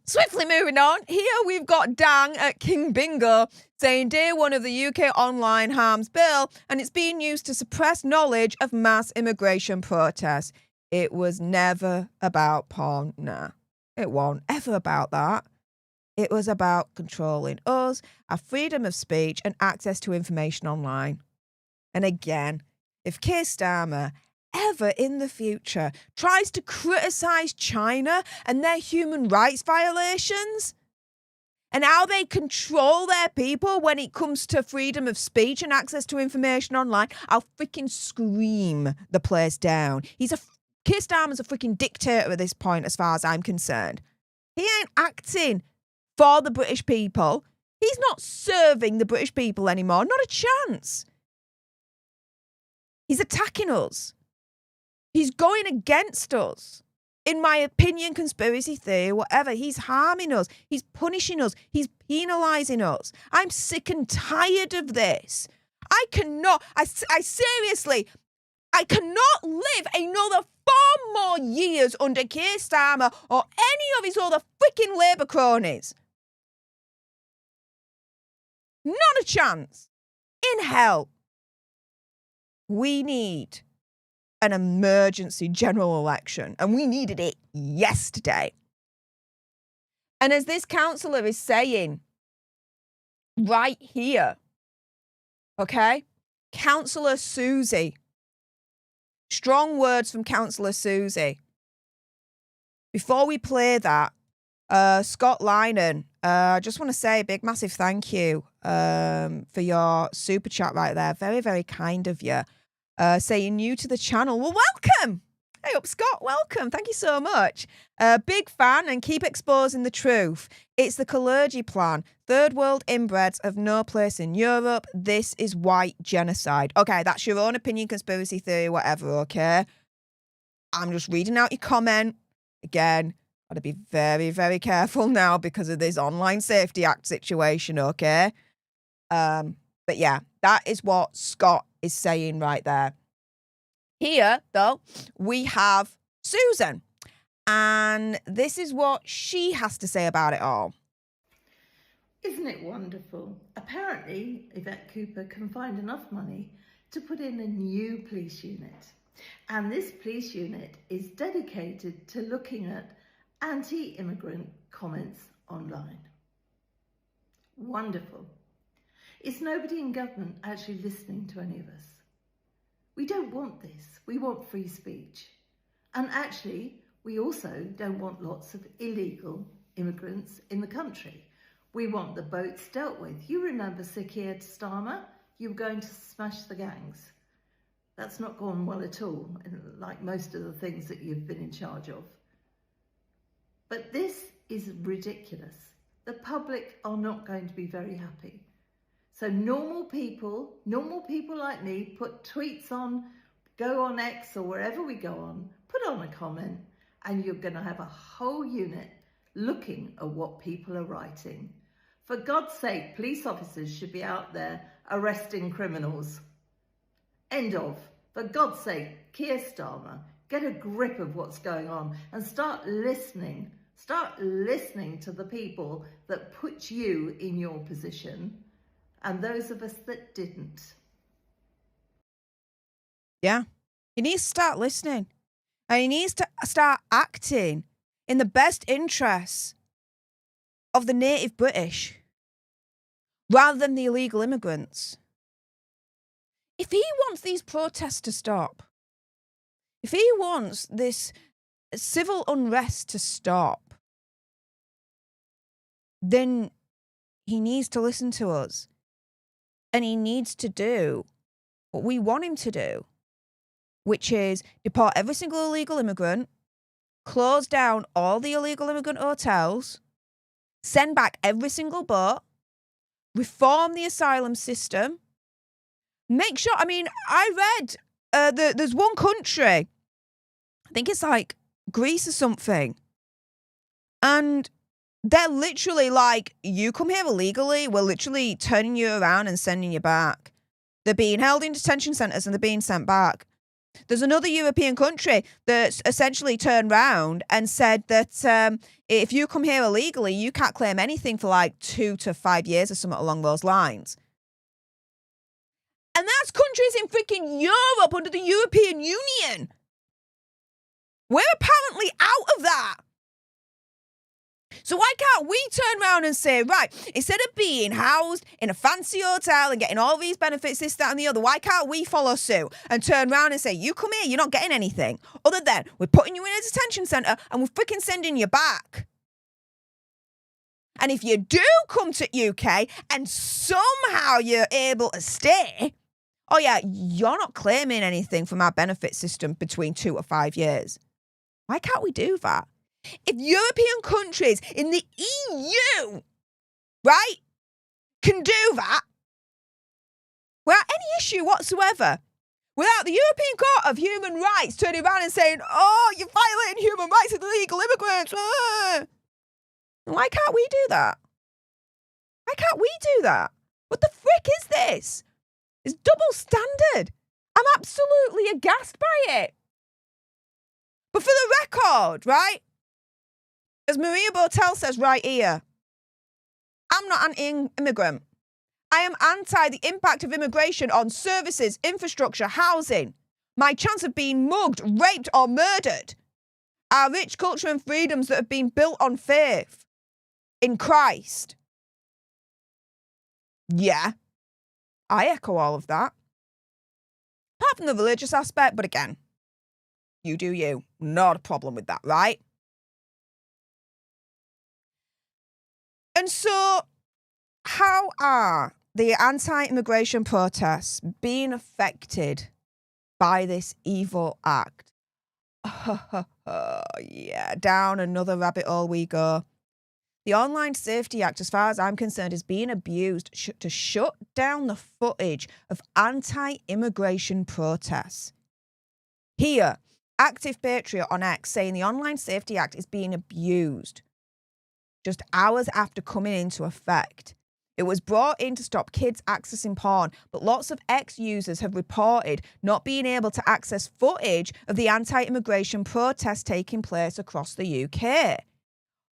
swiftly moving on. Here we've got Dang at King Bingo saying day one of the UK online harms bill, and it's being used to suppress knowledge of mass immigration protests. It was never about porn. Nah, it wasn't ever about that. It was about controlling us, our freedom of speech and access to information online. And again, if Keir Starmer ever in the future tries to criticise China and their human rights violations and how they control their people when it comes to freedom of speech and access to information online, I'll freaking scream the place down. Keir Starmer's a freaking dictator at this point as far as I'm concerned. He ain't acting for the British people. He's not serving the British people anymore. Not a chance. He's attacking us. He's going against us. In my opinion, conspiracy theory, whatever, he's harming us. He's punishing us. He's penalising us. I'm sick and tired of this. I seriously, I cannot live another 4 more years under Keir Starmer or any of his other freaking Labour cronies. Not a chance. In hell. We need an emergency general election, and we needed it yesterday. And as this councillor is saying right here, okay, Councillor Susie, strong words from Councillor Susie. Before we play that, Scott Lynon, I just want to say a big, massive thank you for your super chat right there. Very, very kind of you. Saying new to the channel. Well, welcome. Hey up, Scott. Welcome. Thank you so much. Big fan and keep exposing the truth. It's the Kalergi plan. Third world inbreds have no place in Europe. This is white genocide. Okay, that's your own opinion, conspiracy theory, whatever, okay? I'm just reading out your comment. Again, got to be very, very careful now because of this Online Safety Act situation, okay? But yeah, that is what Scott is saying right there. Here, though, we have Susan. And this is what she has to say about it all. Isn't it wonderful? Apparently, Yvette Cooper can find enough money to put in a new police unit. And this police unit is dedicated to looking at anti-immigrant comments online. Wonderful. Is nobody in government actually listening to any of us? We don't want this. We want free speech. And actually, we also don't want lots of illegal immigrants in the country. We want the boats dealt with. You remember Sir Keir Starmer? You were going to smash the gangs. That's not gone well at all, like most of the things that you've been in charge of. But this is ridiculous. The public are not going to be very happy. So normal people like me, put tweets on, go on X or wherever we go on, put on a comment, and you're going to have a whole unit looking at what people are writing. For God's sake, police officers should be out there arresting criminals. End of. For God's sake, Keir Starmer, get a grip of what's going on and start listening. Start listening to the people that put you in your position and those of us that didn't. Yeah. He needs to start listening. And he needs to start acting in the best interests of the native British rather than the illegal immigrants. If he wants these protests to stop, if he wants this civil unrest to stop, then he needs to listen to us. And he needs to do what we want him to do, which is deport every single illegal immigrant, close down all the illegal immigrant hotels, send back every single boat, reform the asylum system, make sure, I mean, I read there's one country, I think it's like Greece or something. And they're literally like, you come here illegally, we're literally turning you around and sending you back. They're being held in detention centres and they're being sent back. There's another European country that's essentially turned round and said that if you come here illegally, you can't claim anything for like 2 to 5 years or something along those lines. And that's countries in freaking Europe under the European Union. We're apparently out of that. So why can't we turn around and say, right, instead of being housed in a fancy hotel and getting all these benefits, this, that, and the other, why can't we follow suit and turn around and say, you come here, you're not getting anything, other than we're putting you in a detention centre and we're freaking sending you back. And if you do come to UK and somehow you're able to stay, oh yeah, you're not claiming anything from our benefit system between 2 or 5 years. Why can't we do that? If European countries in the EU, right, can do that without any issue whatsoever, without the European Court of Human Rights turning around and saying, oh, you're violating human rights of illegal immigrants. Why can't we do that? Why can't we do that? What the frick is this? It's double standard. I'm absolutely aghast by it. But for the record, right, as Maria Botel says right here, I'm not anti-immigrant. I am anti the impact of immigration on services, infrastructure, housing. My chance of being mugged, raped or murdered. Our rich culture and freedoms that have been built on faith in Christ. Yeah, I echo all of that. Apart from the religious aspect, but again, you do you. Not a problem with that, right? And so, how are the anti-immigration protests being affected by this evil act? Yeah, down another rabbit hole we go. The Online Safety Act, as far as I'm concerned, is being abused to shut down the footage of anti-immigration protests. Here, Active Patriot on X saying the Online Safety Act is being abused just hours after coming into effect. It was brought in to stop kids accessing porn, but lots of X users have reported not being able to access footage of the anti-immigration protests taking place across the UK.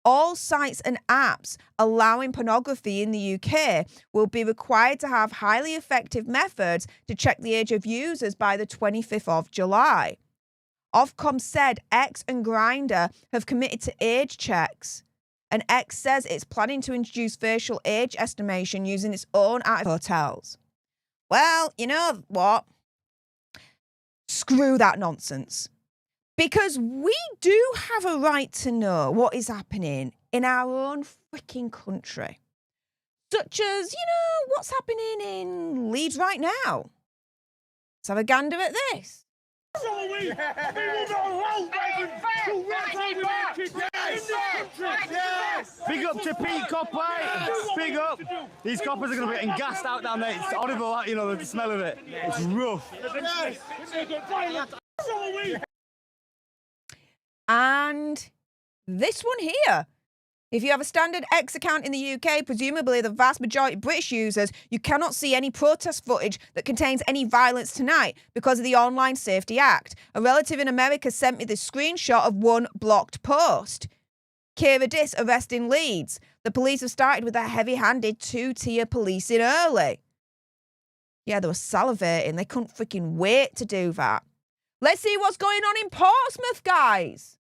All sites and apps allowing pornography in the UK will be required to have highly effective methods to check the age of users by the 25th of July. Ofcom said X and Grindr have committed to age checks, and X says it's planning to introduce facial age estimation using its own hotels. Well, you know what? Screw that nonsense. Because we do have a right to know what is happening in our own freaking country. Such as, what's happening in Leeds right now. Let's have a gander at this. Big up to Pete Copper. Big up. These coppers are going to be getting gassed out down there. It's horrible, the smell of it. It's rough. And this one here. If you have a standard X account in the UK, presumably the vast majority of British users, you cannot see any protest footage that contains any violence tonight because of the Online Safety Act. A relative in America sent me this screenshot of one blocked post. Keir arrest in Leeds. The police have started with a heavy-handed 2-tier policing early. Yeah, they were salivating. They couldn't freaking wait to do that. Let's see what's going on in Portsmouth, guys.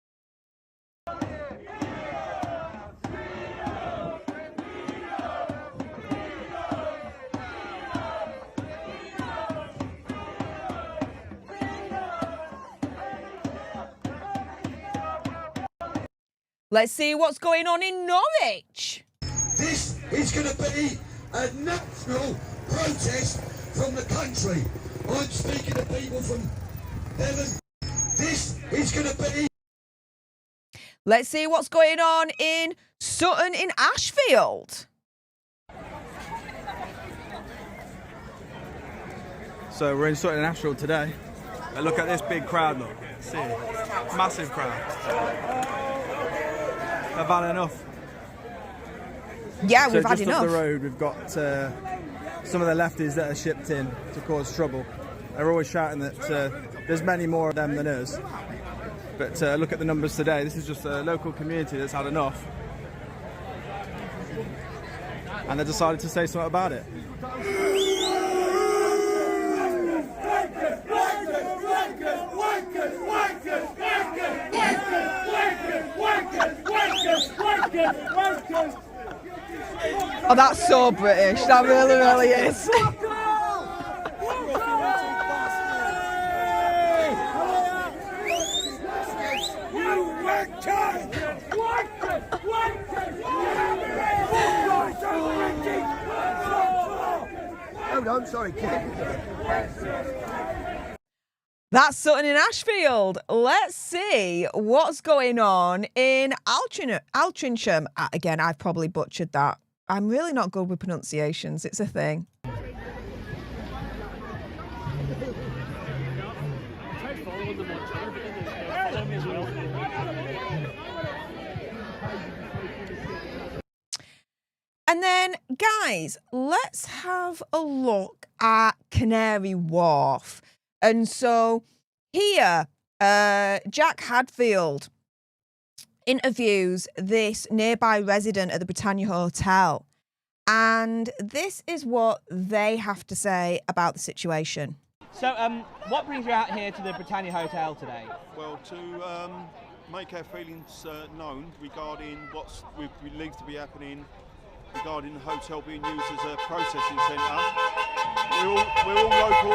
Let's see what's going on in Norwich. This is going to be a national protest from the country. I'm speaking to people from Devon. This is going to be... Let's see what's going on in Sutton in Ashfield. So we're in Sutton in Ashfield today. Look at this big crowd, look. See it. Massive crowd. I've had enough. Yeah, So we've had just enough. up the road, we've got some of the lefties that are shipped in to cause trouble. They're always shouting that there's many more of them than us. But look at the numbers today. This is just a local community that's had enough. And they decided to say something about it. Oh, that's so British. That really, really is. Hold on, sorry, kid. That's Sutton in Ashfield. Let's see what's going on in Altrincham. Again, I've probably butchered that. I'm really not good with pronunciations. It's a thing. And then, guys, let's have a look at Canary Wharf. And so here, Jack Hadfield interviews this nearby resident at the Britannia Hotel. And this is what they have to say about the situation. So, what brings you out here to the Britannia Hotel today? Well, to make our feelings known regarding what's we believe to be happening regarding the hotel being used as a processing centre. We're all local,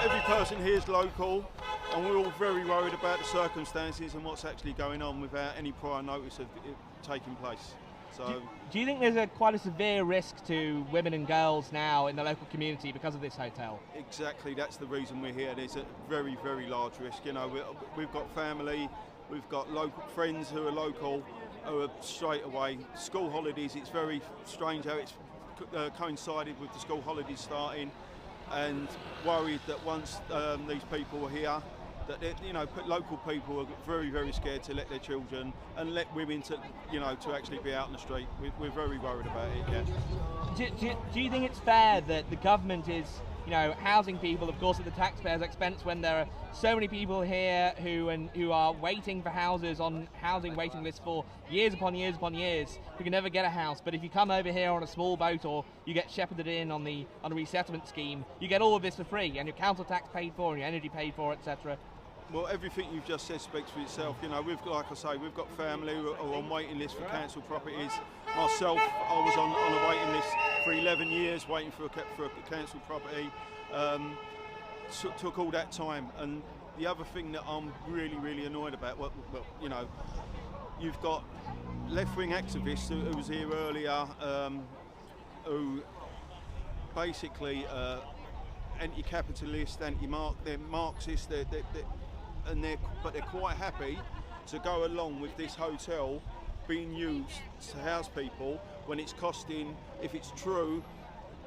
every person here is local, and we're all very worried about the circumstances and what's actually going on without any prior notice of it taking place. So, do you think there's quite a severe risk to women and girls now in the local community because of this hotel? Exactly, that's the reason we're here. There's a very, very large risk. You know, we've got family, we've got local friends who are local, who are straight away. School holidays, it's very strange how it's coincided with the school holidays starting, and worried that once these people are here, that local people are very, very scared to let their children and let women to actually be out in the street. We're very worried about it. Yeah. Do you think it's fair that the government is, housing people, of course, at the taxpayers' expense, when there are so many people here who are waiting for houses on housing waiting lists for years upon years upon years, who can never get a house? But if you come over here on a small boat, or you get shepherded in on a resettlement scheme, you get all of this for free, and your council tax paid for, and your energy paid for, etc. Well, everything you've just said speaks for itself. We've got, like I say, we've got family who are on waiting lists for council properties. Myself, I was on a waiting list for 11 years, waiting for a council property. Took all that time. And the other thing that I'm really, really annoyed about, you've got left-wing activists who was here earlier, who basically anti-capitalist, they're Marxist, but they're quite happy to go along with this hotel being used to house people when it's costing, if it's true,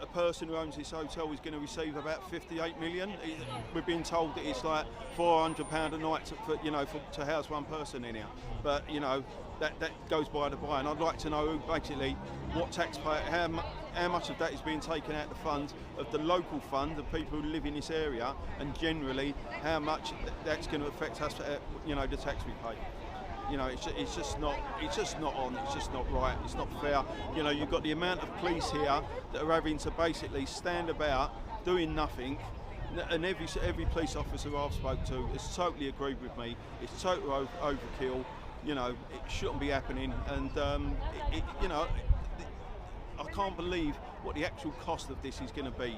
a person who owns this hotel is going to receive about 58 million. We're being told that it's like £400 a night to house one person in here. But that goes by the by, and I'd like to know basically what taxpayer, how much of that is being taken out of the fund, of the local fund of people who live in this area, and generally how much that's going to affect us, the tax we pay. It's just not on. It's just not right. It's not fair. You've got the amount of police here that are having to basically stand about doing nothing, and every police officer I've spoke to has totally agreed with me. It's total overkill. It shouldn't be happening, and I can't believe what the actual cost of this is going to be.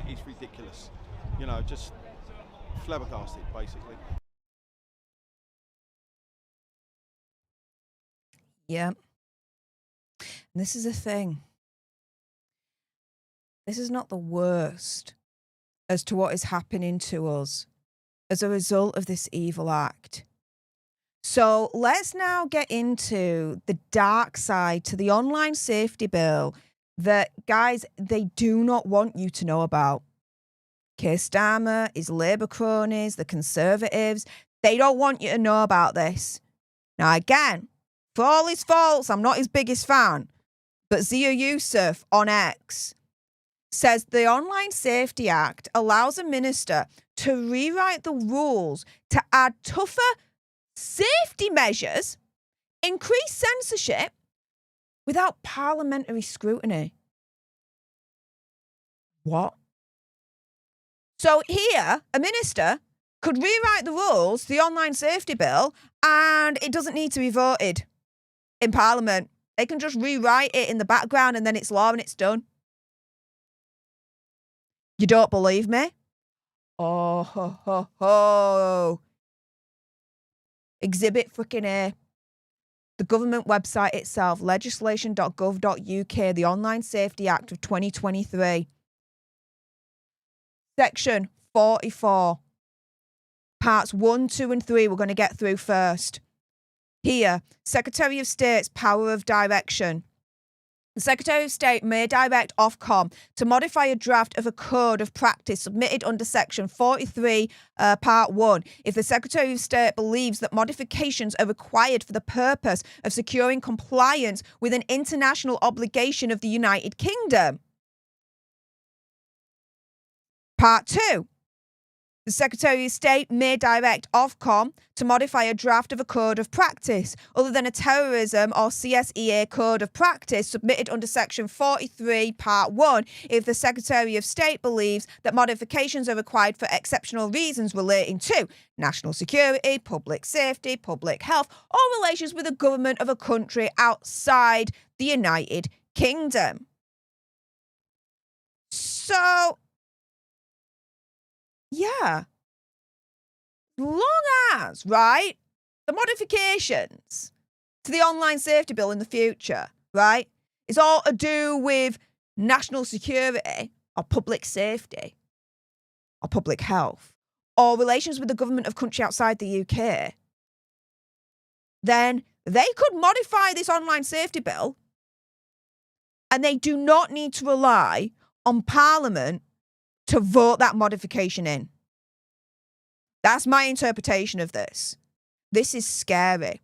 It's ridiculous. Just flabbergasted, basically. Yeah. And this is the thing. This is not the worst as to what is happening to us as a result of this evil act. So let's now get into the dark side to the online safety bill that, guys, they do not want you to know about. Keir Starmer, his Labour cronies, the Conservatives, They don't want you to know about this. Now, again, for all his faults, I'm not his biggest fan, but Zia Yusuf on X says the Online Safety Act allows a minister to rewrite the rules to add tougher safety measures, increase censorship without parliamentary scrutiny. What? So here, a minister could rewrite the rules to the Online Safety Bill and it doesn't need to be voted in Parliament. They can just rewrite it in the background and then it's law and it's done. You don't believe me? Oh, ho, ho, ho. Exhibit freaking A. The government website itself, legislation.gov.uk, the Online Safety Act of 2023. Section 44. Parts 1, 2 and 3 we're going to get through first. Here, Secretary of State's power of direction. The Secretary of State may direct Ofcom to modify a draft of a code of practice submitted under Section 43, Part 1, if the Secretary of State believes that modifications are required for the purpose of securing compliance with an international obligation of the United Kingdom. Part 2. The Secretary of State may direct Ofcom to modify a draft of a code of practice other than a terrorism or CSEA code of practice submitted under Section 43, Part 1, if the Secretary of State believes that modifications are required for exceptional reasons relating to national security, public safety, public health, or relations with the government of a country outside the United Kingdom. So, yeah. Long as, right, the modifications to the Online Safety Bill in the future, right, is all to do with national security or public safety or public health or relations with the government of country outside the UK, then they could modify this Online Safety Bill and they do not need to rely on Parliament to vote that modification in. That's my interpretation of this. This is scary.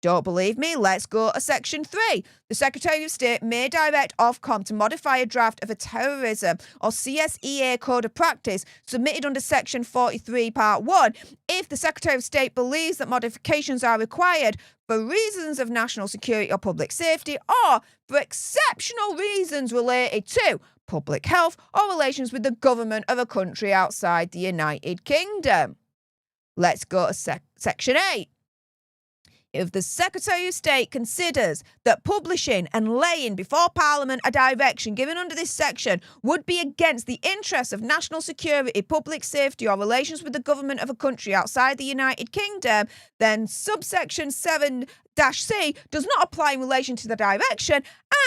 Don't believe me? Let's go to Section 3. The Secretary of State may direct Ofcom to modify a draft of a terrorism or CSEA code of practice submitted under Section 43, Part 1, if the Secretary of State believes that modifications are required for reasons of national security or public safety, or for exceptional reasons related to public health or relations with the government of a country outside the United Kingdom. Let's go to Section 8. If the Secretary of State considers that publishing and laying before Parliament a direction given under this section would be against the interests of national security, public safety, or relations with the government of a country outside the United Kingdom, then subsection 7-C does not apply in relation to the direction,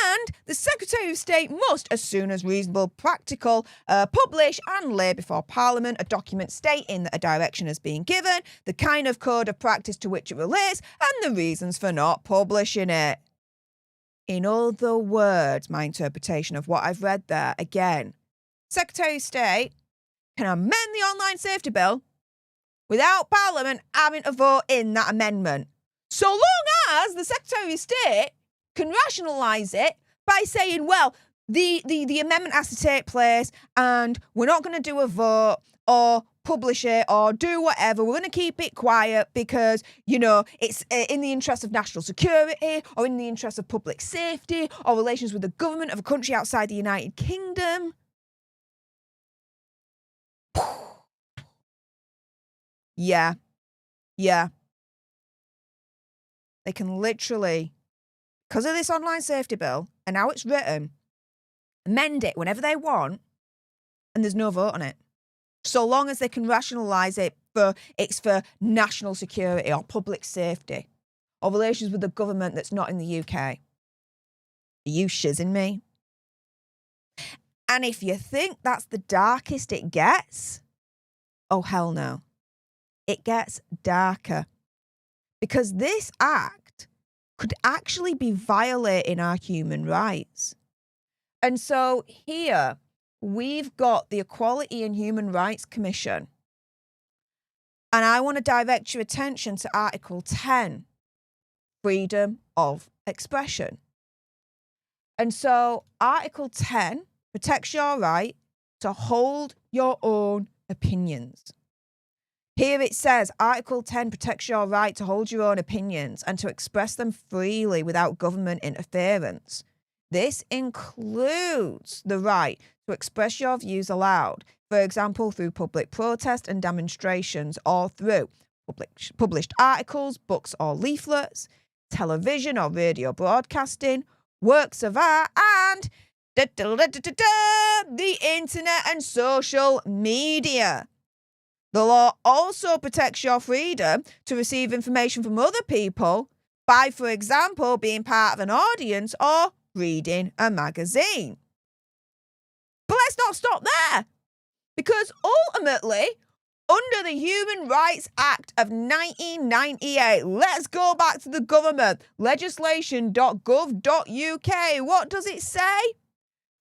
and the Secretary of State must, as soon as reasonable, practical, publish and lay before Parliament a document stating that a direction has been given, the kind of code of practice to which it relates, and the reasons for not publishing it. In other words, my interpretation of what I've read there, again, Secretary of State can amend the Online Safety Bill without Parliament having to vote in that amendment, so long as the Secretary of State can rationalise it by saying, well, the amendment has to take place and we're not going to do a vote or publish it or do whatever. We're going to keep it quiet because, you know, it's in the interest of national security or in the interest of public safety or relations with the government of a country outside the United Kingdom. Yeah. They can literally, because of this Online Safety Bill and how it's written, amend it whenever they want and there's no vote on it. So long as they can rationalise it for it's for national security or public safety or relations with the government that's not in the UK. Are you shizzing me? And if you think that's the darkest it gets, oh hell no. It gets darker. Because this act could actually be violating our human rights. And so here we've got the Equality and Human Rights Commission And I want to direct your attention to Article 10, freedom of expression. And so Article 10 protects your right to hold your own opinions. Here it says, Article 10 protects your right to hold your own opinions and to express them freely without government interference. This includes the right to express your views aloud, for example, through public protest and demonstrations or through published articles, books or leaflets, television or radio broadcasting, works of art, and the internet and social media. The law also protects your freedom to receive information from other people by, for example, being part of an audience or reading a magazine. But let's not stop there, because ultimately, under the Human Rights Act of 1998, let's go back to the government, legislation.gov.uk. What does it say?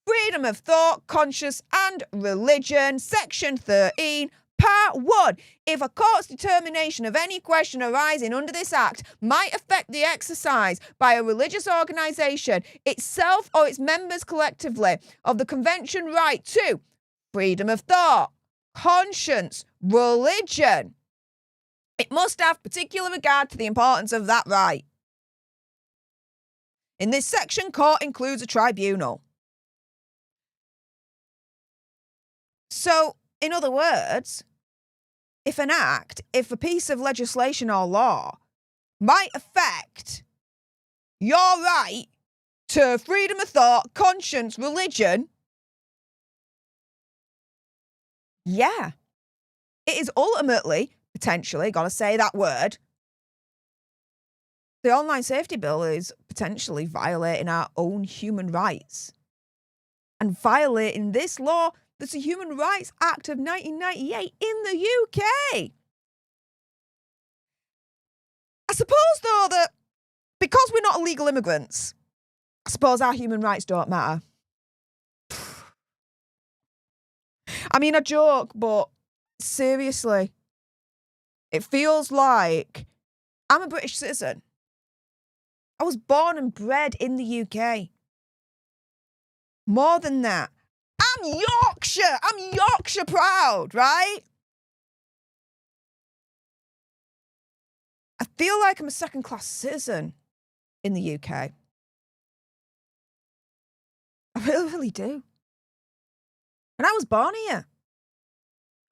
Freedom of thought, conscience and religion, Section 13, Part 1. If a court's determination of any question arising under this Act might affect the exercise by a religious organisation, itself or its members collectively, of the Convention right to freedom of thought, conscience, religion, it must have particular regard to the importance of that right. In this section, court includes a tribunal. So, in other words, if a piece of legislation or law might affect your right to freedom of thought, conscience, religion, yeah, it is ultimately, potentially, gotta say that word, the Online Safety Bill is potentially violating our own human rights and violating this law. That's a Human Rights Act of 1998 in the UK. I suppose, though, that because we're not illegal immigrants, I suppose our human rights don't matter. I mean, I joke, but seriously, it feels like I'm a British citizen. I was born and bred in the UK. More than that, I'm Yorkshire. I'm Yorkshire proud, right? I feel like I'm a second-class citizen in the UK. I really, really do. And I was born here.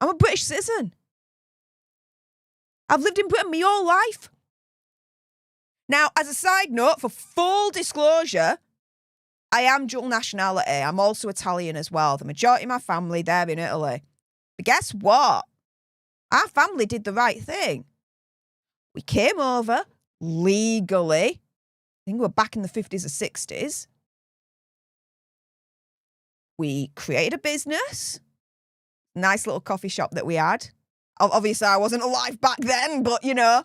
I'm a British citizen. I've lived in Britain my whole life. Now, as a side note, for full disclosure, I am dual nationality. I'm also Italian as well. The majority of my family, they're in Italy. But guess what? Our family did the right thing. We came over legally. I think we're back in the 50s or 60s. We created a business. Nice little coffee shop that we had. Obviously, I wasn't alive back then, but, you know.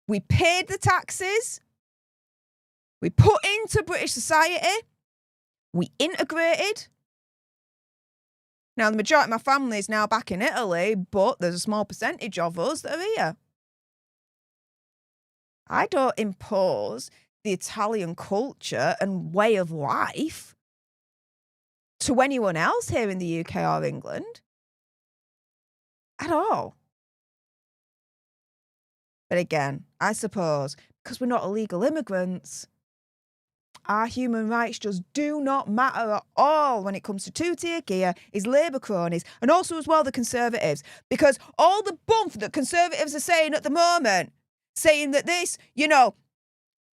We paid the taxes. We put into British society. We integrated. Now, the majority of my family is now back in Italy, but there's a small percentage of us that are here. I don't impose the Italian culture and way of life to anyone else here in the UK or England. At all. But again, I suppose, because we're not illegal immigrants, our human rights just do not matter at all when it comes to two-tier Keir, his Labour cronies, and also as well the Conservatives. Because all the bump that Conservatives are saying at the moment, saying that this, you know,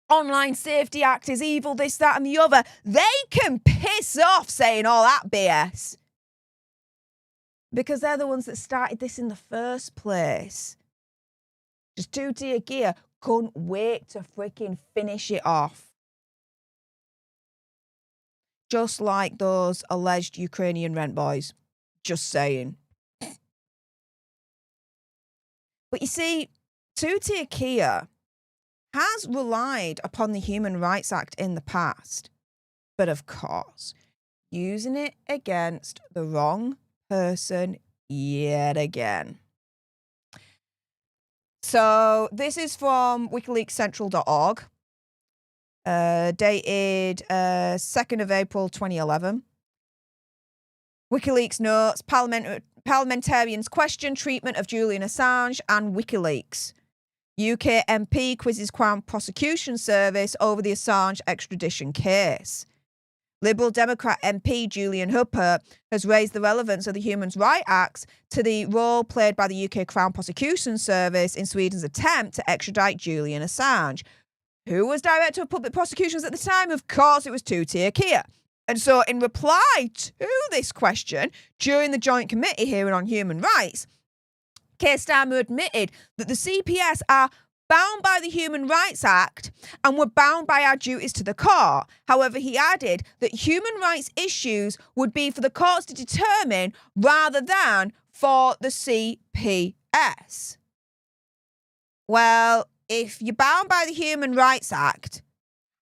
Online Safety Act is evil, this, that and the other, they can piss off saying all that BS. Because they're the ones that started this in the first place. Just two-tier Keir couldn't wait to freaking finish it off. Just like those alleged Ukrainian rent boys. Just saying. But you see, two-tier Keir has relied upon the Human Rights Act in the past. But of course, using it against the wrong person yet again. So this is from WikiLeaksCentral.org, dated 2nd of April 2011. WikiLeaks notes, parliamentarians question treatment of Julian Assange and WikiLeaks. UK MP quizzes Crown Prosecution Service over the Assange extradition case. Liberal Democrat MP Julian Hooper has raised the relevance of the Human Rights Act to the role played by the UK Crown Prosecution Service in Sweden's attempt to extradite Julian Assange. Who was Director of Public Prosecutions at the time? Of course, it was Keir. And so in reply to this question, during the Joint Committee hearing on human rights, Keir Starmer admitted that the CPS are bound by the Human Rights Act and were bound by our duties to the court. However, he added that human rights issues would be for the courts to determine rather than for the CPS. Well, if you're bound by the Human Rights Act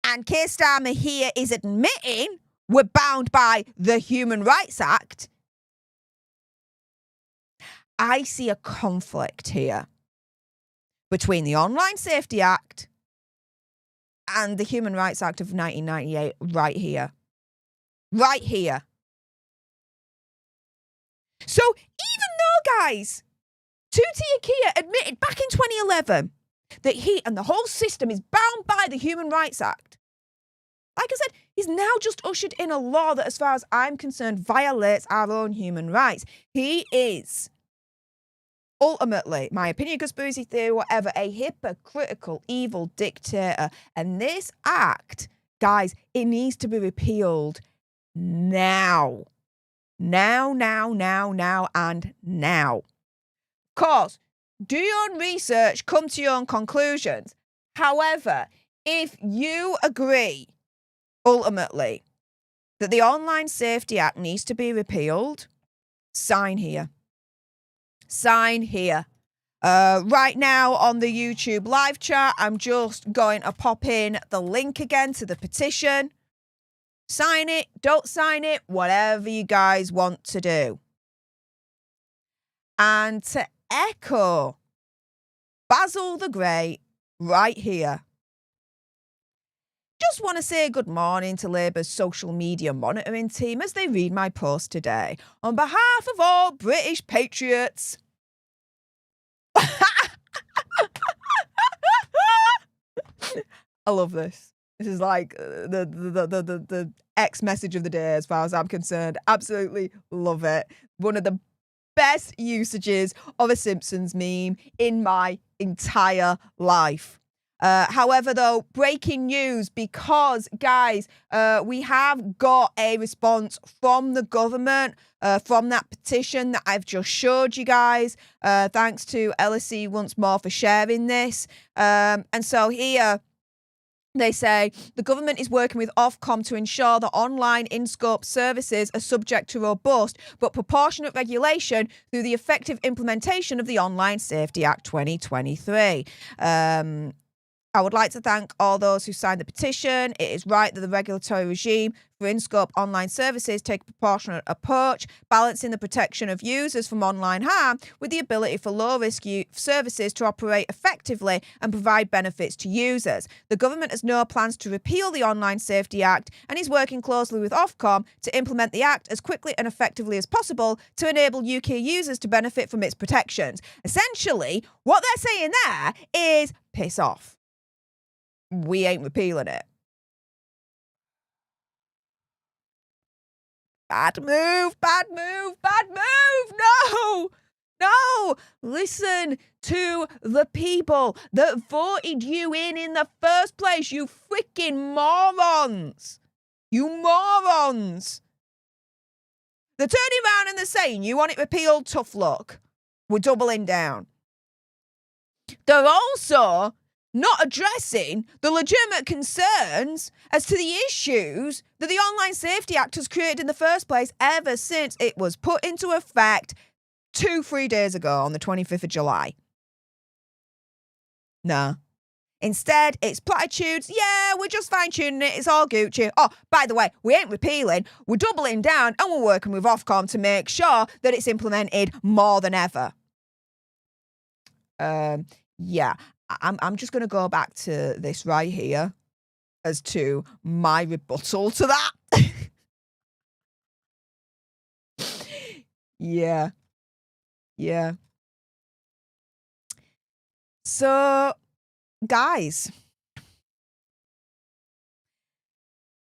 and Keir Starmer here is admitting we're bound by the Human Rights Act, I see a conflict here between the Online Safety Act and the Human Rights Act of 1998 right here. Right here. So even though, guys, Keir admitted back in 2011 that he and the whole system is bound by the Human Rights Act, like I said, he's now just ushered in a law that, as far as I'm concerned, violates our own human rights. He is ultimately, my opinion, conspiracy theory, whatever, a hypocritical, evil dictator. And this act, guys, it needs to be repealed now. Now, and now. Of course, do your own research, come to your own conclusions. However, if you agree, ultimately, that the Online Safety Act needs to be repealed, sign here. Sign here. Right now on the YouTube live chat, I'm just going to pop in the link again to the petition. Sign it, don't sign it, whatever you guys want to do. And to echo Basil the Great right here, just want to say good morning to Labour's social media monitoring team as they read my post today. On behalf of all British patriots, I love this. This is like the X message of the day as far as I'm concerned. Absolutely love it. One of the best usages of a Simpsons meme in my entire life. However, though, breaking news, because, guys, we have got a response from the government from that petition that I've just showed you guys. Thanks to LSE once more for sharing this. And so here they say the government is working with Ofcom to ensure that online in-scope services are subject to robust but proportionate regulation through the effective implementation of the Online Safety Act 2023. I would like to thank all those who signed the petition. It is right that the regulatory regime for in-scope online services take a proportionate approach, balancing the protection of users from online harm with the ability for low-risk services to operate effectively and provide benefits to users. The government has no plans to repeal the Online Safety Act and is working closely with Ofcom to implement the Act as quickly and effectively as possible to enable UK users to benefit from its protections. Essentially, what they're saying there is piss off. We ain't repealing it. Bad move, bad move, bad move. No. Listen to the people that voted you in the first place, you freaking morons. You morons. They're turning around and they're saying, you want it repealed? Tough luck. We're doubling down. They're also not addressing the legitimate concerns as to the issues that the Online Safety Act has created in the first place ever since it was put into effect 2-3 days ago on the 25th of July. Nah. Instead, it's platitudes. Yeah, we're just fine-tuning it. It's all Gucci. Oh, by the way, we ain't repealing. We're doubling down and we're working with Ofcom to make sure that it's implemented more than ever. Yeah, I'm just going to go back to this right here as to my rebuttal to that. Yeah. Yeah. So, guys,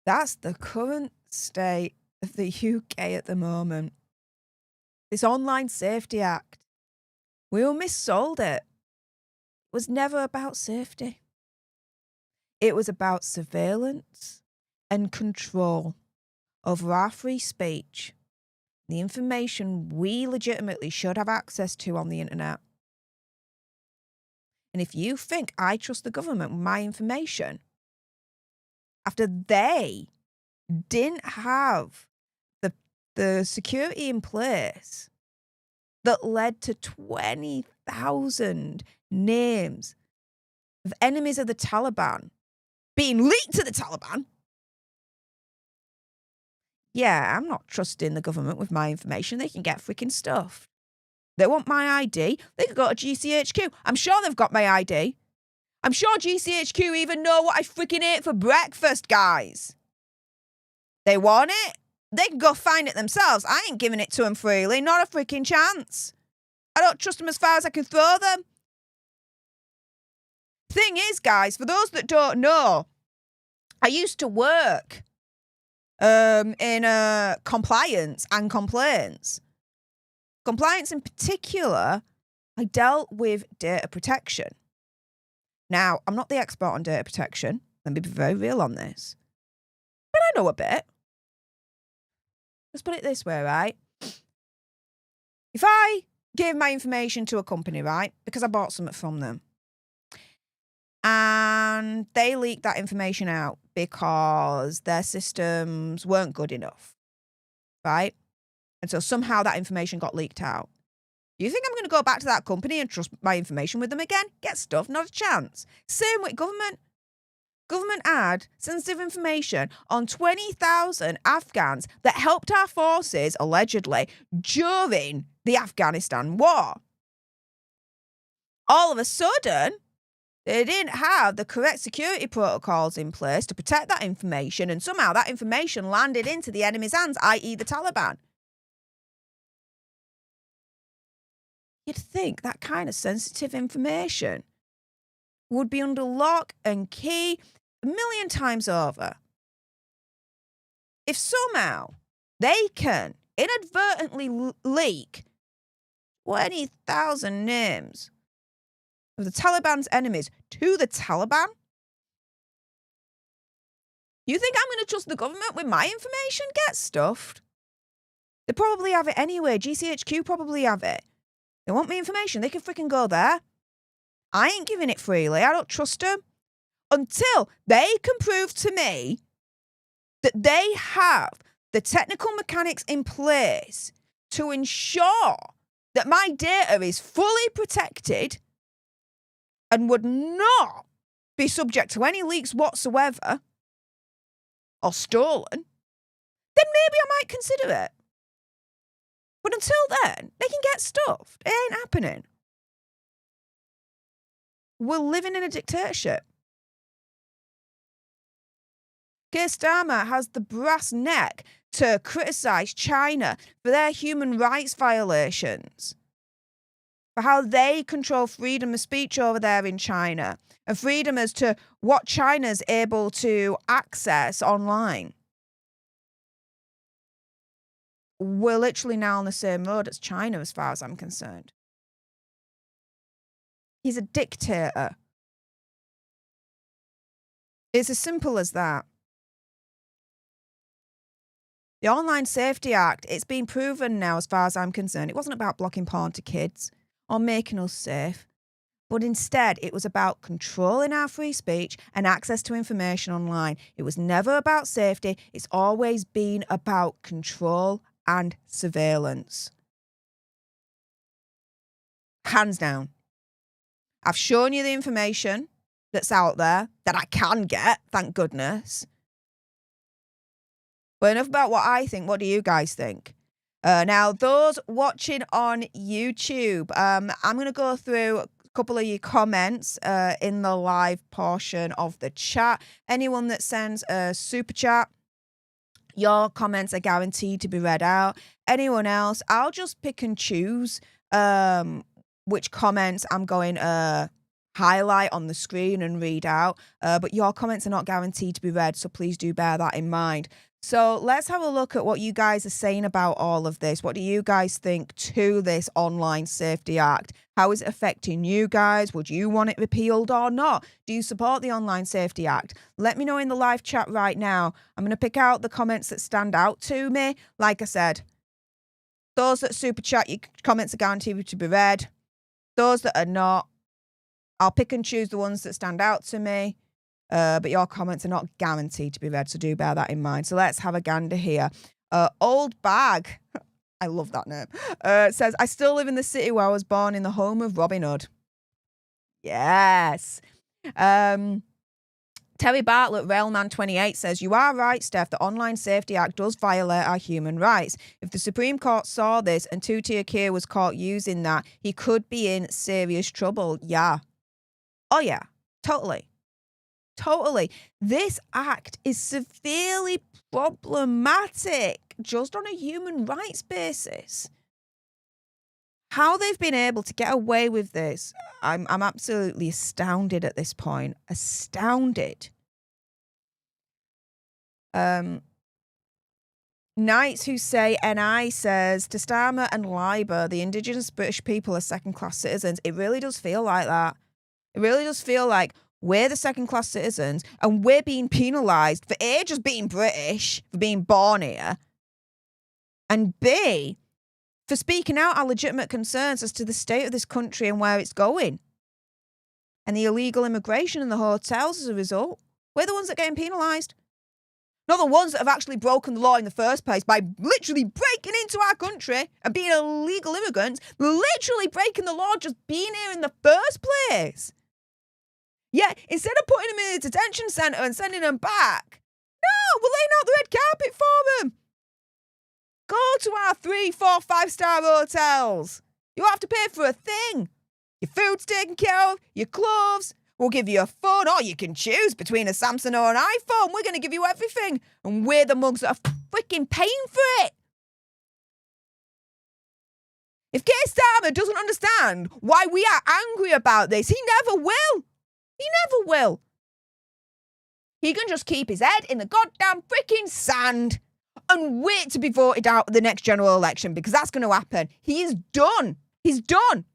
that's the current state of the UK at the moment. This Online Safety Act, we all missold it. It was never about safety. It was about surveillance and control over our free speech, the information we legitimately should have access to on the internet. And if you think I trust the government with my information, after they didn't have the security in place that led to 20,000 names of enemies of the Taliban being leaked to the Taliban, yeah, I'm not trusting the government with my information. They can get freaking stuff. They want my ID. They could go to GCHQ. I'm sure they've got my ID. I'm sure GCHQ even know what I freaking ate for breakfast, guys. They want it. They can go find it themselves. I ain't giving it to them freely. Not a freaking chance. I don't trust them as far as I can throw them. Thing is, guys, for those that don't know, I used to work in compliance and complaints. Compliance in particular, I dealt with data protection. Now, I'm not the expert on data protection. Let me be very real on this. But I know a bit. Let's put it this way, right? If I give my information to a company, right, because I bought something from them, and they leaked that information out because their systems weren't good enough, right? And so somehow that information got leaked out. You think I'm going to go back to that company and trust my information with them again? Get stuff, not a chance. Same with government. Government had sensitive information on 20,000 Afghans that helped our forces, allegedly, during the Afghanistan war. All of a sudden, they didn't have the correct security protocols in place to protect that information, and somehow that information landed into the enemy's hands, i.e. the Taliban. You'd think that kind of sensitive information would be under lock and key a million times over. If somehow they can inadvertently leak 20,000 names of the Taliban's enemies to the Taliban, you think I'm going to trust the government with my information? Get stuffed. They probably have it anyway. GCHQ probably have it. They want my information. They can freaking go there. I ain't giving it freely. I don't trust them. Until they can prove to me that they have the technical mechanics in place to ensure that my data is fully protected and would not be subject to any leaks whatsoever or stolen, then maybe I might consider it. But until then, they can get stuffed. It ain't happening. We're living in a dictatorship. Keir Starmer has the brass neck to criticise China for their human rights violations, for how they control freedom of speech over there in China, and freedom as to what China's able to access online. We're literally now on the same road as China as far as I'm concerned. He's a dictator. It's as simple as that. The Online Safety Act, it's been proven now as far as I'm concerned. It wasn't about blocking porn to kids or making us safe, but instead it was about controlling our free speech and access to information online. It was never about safety. It's always been about control and surveillance. Hands down. I've shown you the information that's out there that I can get, thank goodness. But enough about what I think. What do you guys think? Now, those watching on YouTube, I'm going to go through a couple of your comments in the live portion of the chat. Anyone that sends a super chat, your comments are guaranteed to be read out. Anyone else, I'll just pick and choose which comments I'm going to highlight on the screen and read out. But your comments are not guaranteed to be read, so please do bear that in mind. So let's have a look at what you guys are saying about all of this. What do you guys think to this Online Safety Act? How is it affecting you guys? Would you want it repealed or not? Do you support the Online Safety Act? Let me know in the live chat right now. I'm going to pick out the comments that stand out to me. Like I said, those that super chat, your comments are guaranteed to be read. Those that are not, I'll pick and choose the ones that stand out to me. But your comments are not guaranteed to be read, so do bear that in mind. So let's have a gander here. Old Bag, I love that name, says, I still live in the city where I was born, in the home of Robin Hood. Yes. Terry Bartlett, Railman28, says, you are right, Steph, the Online Safety Act does violate our human rights. If the Supreme Court saw this and Keir was caught using that, he could be in serious trouble. Yeah. Oh, yeah. Totally. Totally. This act is severely problematic just on a human rights basis. How they've been able to get away with this, I'm absolutely astounded at this point. Astounded. Knights Who Say NI says, to Starmer and Labour, the Indigenous British people are second-class citizens. It really does feel like that. It really does feel like we're the second-class citizens and we're being penalised for A, just being British, for being born here, and B, for speaking out our legitimate concerns as to the state of this country and where it's going. And the illegal immigration in the hotels as a result. We're the ones that are getting penalised. Not the ones that have actually broken the law in the first place by literally breaking into our country and being illegal immigrants, literally breaking the law just being here in the first place. Yeah, instead of putting them in a detention centre and sending them back, no, we're laying out the red carpet for them. Go to our 3, 4, 5-star hotels. You don't have to pay for a thing. Your food's taken care of, your clothes. We'll give you a phone, or you can choose between a Samsung or an iPhone. We're going to give you everything. And we're the mugs that are freaking paying for it. If Keir Starmer doesn't understand why we are angry about this, he never will. He never will. He can just keep his head in the goddamn freaking sand and wait to be voted out at the next general election, because that's going to happen. He is done. He's done.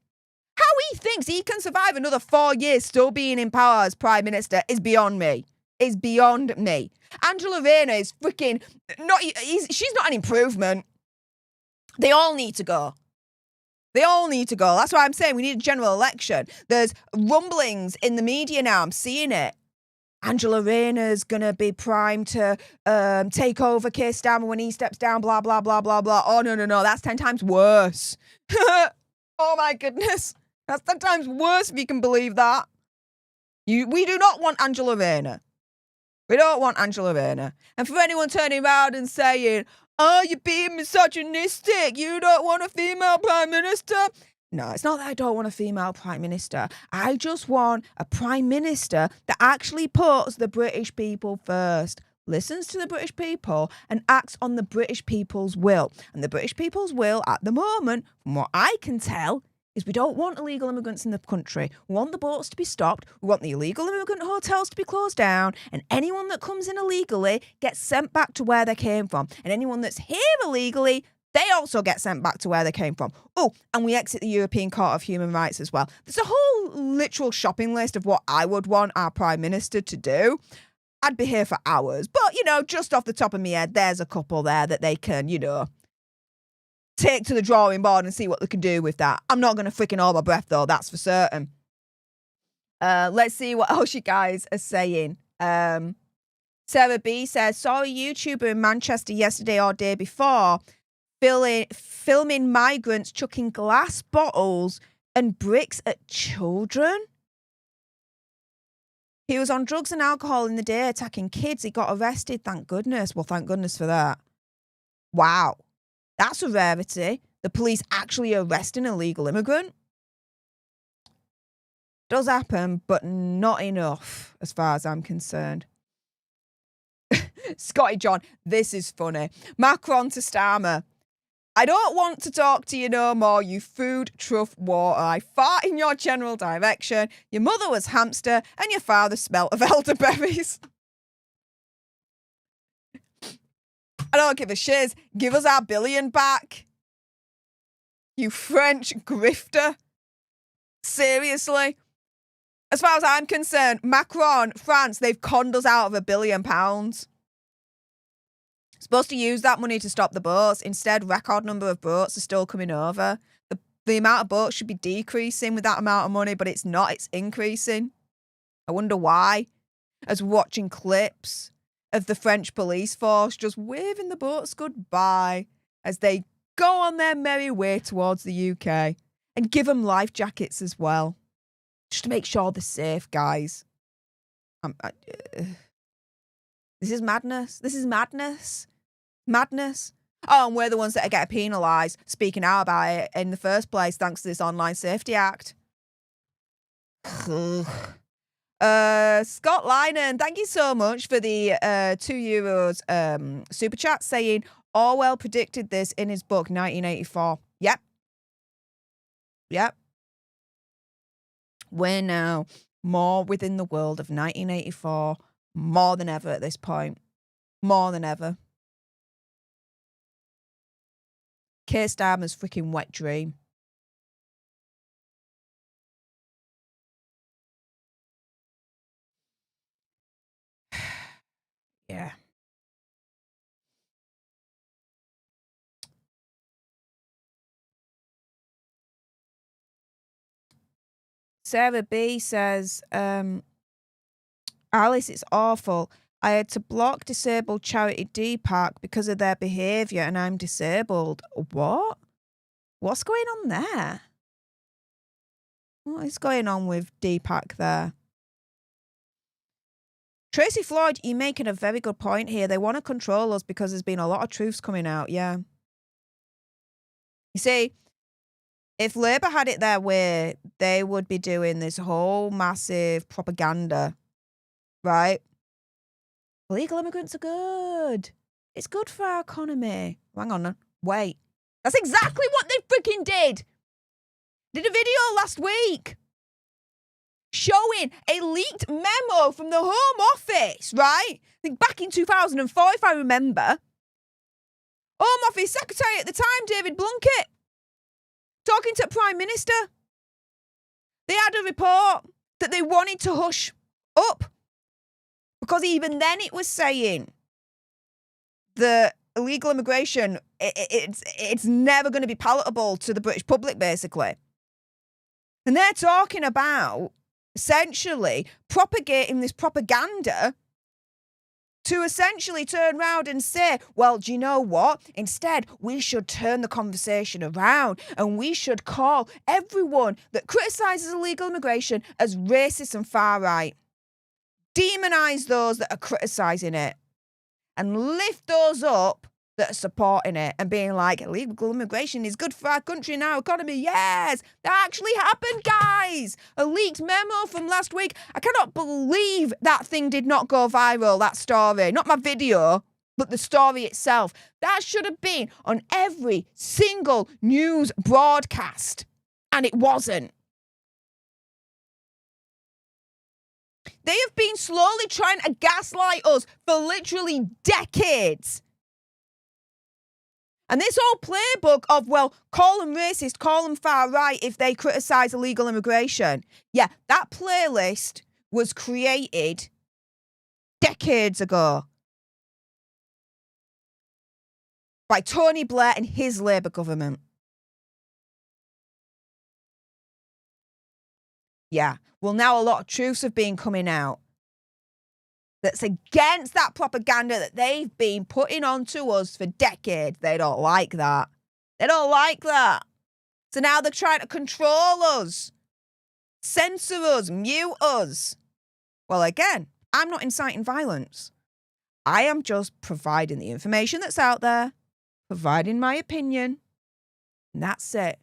How he thinks he can survive another 4 years still being in power as Prime Minister is beyond me. Is beyond me. Angela Rayner is freaking not. She's not an improvement. They all need to go. They all need to go. That's why I'm saying we need a general election. There's rumblings in the media now. I'm seeing it. Angela Rayner's going to be primed to take over Keir Starmer when he steps down, blah, blah, blah, blah, blah. Oh, no. That's 10 times worse. Oh, my goodness. That's 10 times worse, if you can believe that. We do not want Angela Rayner. We don't want Angela Rayner. And for anyone turning around and saying, oh, you're being misogynistic, you don't want a female Prime Minister. No, it's not that I don't want a female Prime Minister. I just want a Prime Minister that actually puts the British people first, listens to the British people and acts on the British people's will. And the British people's will at the moment, from what I can tell, is we don't want illegal immigrants in the country. We want the boats to be stopped. We want the illegal immigrant hotels to be closed down. And anyone that comes in illegally gets sent back to where they came from. And anyone that's here illegally, they also get sent back to where they came from. Oh, and we exit the European Court of Human Rights as well. There's a whole literal shopping list of what I would want our Prime Minister to do. I'd be here for hours. But, just off the top of my head, there's a couple there that they can, take to the drawing board and see what they can do with that. I'm not going to freaking hold my breath, though. That's for certain. Let's see what else you guys are saying. Sarah B says, saw a YouTuber in Manchester yesterday or day before filming migrants chucking glass bottles and bricks at children. He was on drugs and alcohol in the day, attacking kids. He got arrested, thank goodness. Well, thank goodness for that. Wow. That's a rarity. The police actually arresting an illegal immigrant. Does happen, but not enough as far as I'm concerned. Scotty John, this is funny. Macron to Starmer. I don't want to talk to you no more, you food trough water. I fart in your general direction. Your mother was hamster and your father smelt of elderberries. I don't give a shiz. Give us our billion back. You French grifter. Seriously? As far as I'm concerned, Macron, France, they've conned us out of £1 billion. Supposed to use that money to stop the boats. Instead, record number of boats are still coming over. The amount of boats should be decreasing with that amount of money, but it's not. It's increasing. I wonder why. As watching clips of the French police force just waving the boats goodbye as they go on their merry way towards the UK. And give them life jackets as well. Just to make sure they're safe, guys. This is madness. This is madness. Madness. Oh, and we're the ones that are getting penalised speaking out about it in the first place thanks to this Online Safety Act. Scott Lynon, thank you so much for the €2 super chat saying Orwell predicted this in his book 1984. Yep. Yep. We're now more within the world of 1984 more than ever at this point. More than ever. Keir Starmer's freaking wet dream. Yeah. Sarah B says, Alice, it's awful. I had to block disabled charity D Park because of their behaviour and I'm disabled. What? What's going on there? What is going on with D Park there? Tracy Floyd, you're making a very good point here. They want to control us because there's been a lot of truths coming out, yeah. You see, if Labour had it their way, they would be doing this whole massive propaganda, right? Illegal immigrants are good. It's good for our economy. Hang on, wait. That's exactly what they freaking did. Did a video last week showing a leaked memo from the Home Office, right? I think back in 2004, if I remember. Home Office Secretary at the time, David Blunkett, talking to the Prime Minister. They had a report that they wanted to hush up. Because even then it was saying that illegal immigration, it's never going to be palatable to the British public, basically. And they're talking about essentially propagating this propaganda to essentially turn around and say, well, do you know what? Instead, we should turn the conversation around and we should call everyone that criticises illegal immigration as racist and far right. Demonise those that are criticising it and lift those up that are supporting it and being like, illegal immigration is good for our country and our economy. Yes, that actually happened, guys. A leaked memo from last week. I cannot believe that thing did not go viral, that story. Not my video, but the story itself. That should have been on every single news broadcast. And it wasn't. They have been slowly trying to gaslight us for literally decades. And this whole playbook of, well, call them racist, call them far right if they criticise illegal immigration. Yeah, that playlist was created decades ago by Tony Blair and his Labour government. Yeah, well, now a lot of truths have been coming out that's against that propaganda that they've been putting onto us for decades. They don't like that. They don't like that. So now they're trying to control us, censor us, mute us. Well, again, I'm not inciting violence. I am just providing the information that's out there, providing my opinion, and that's it.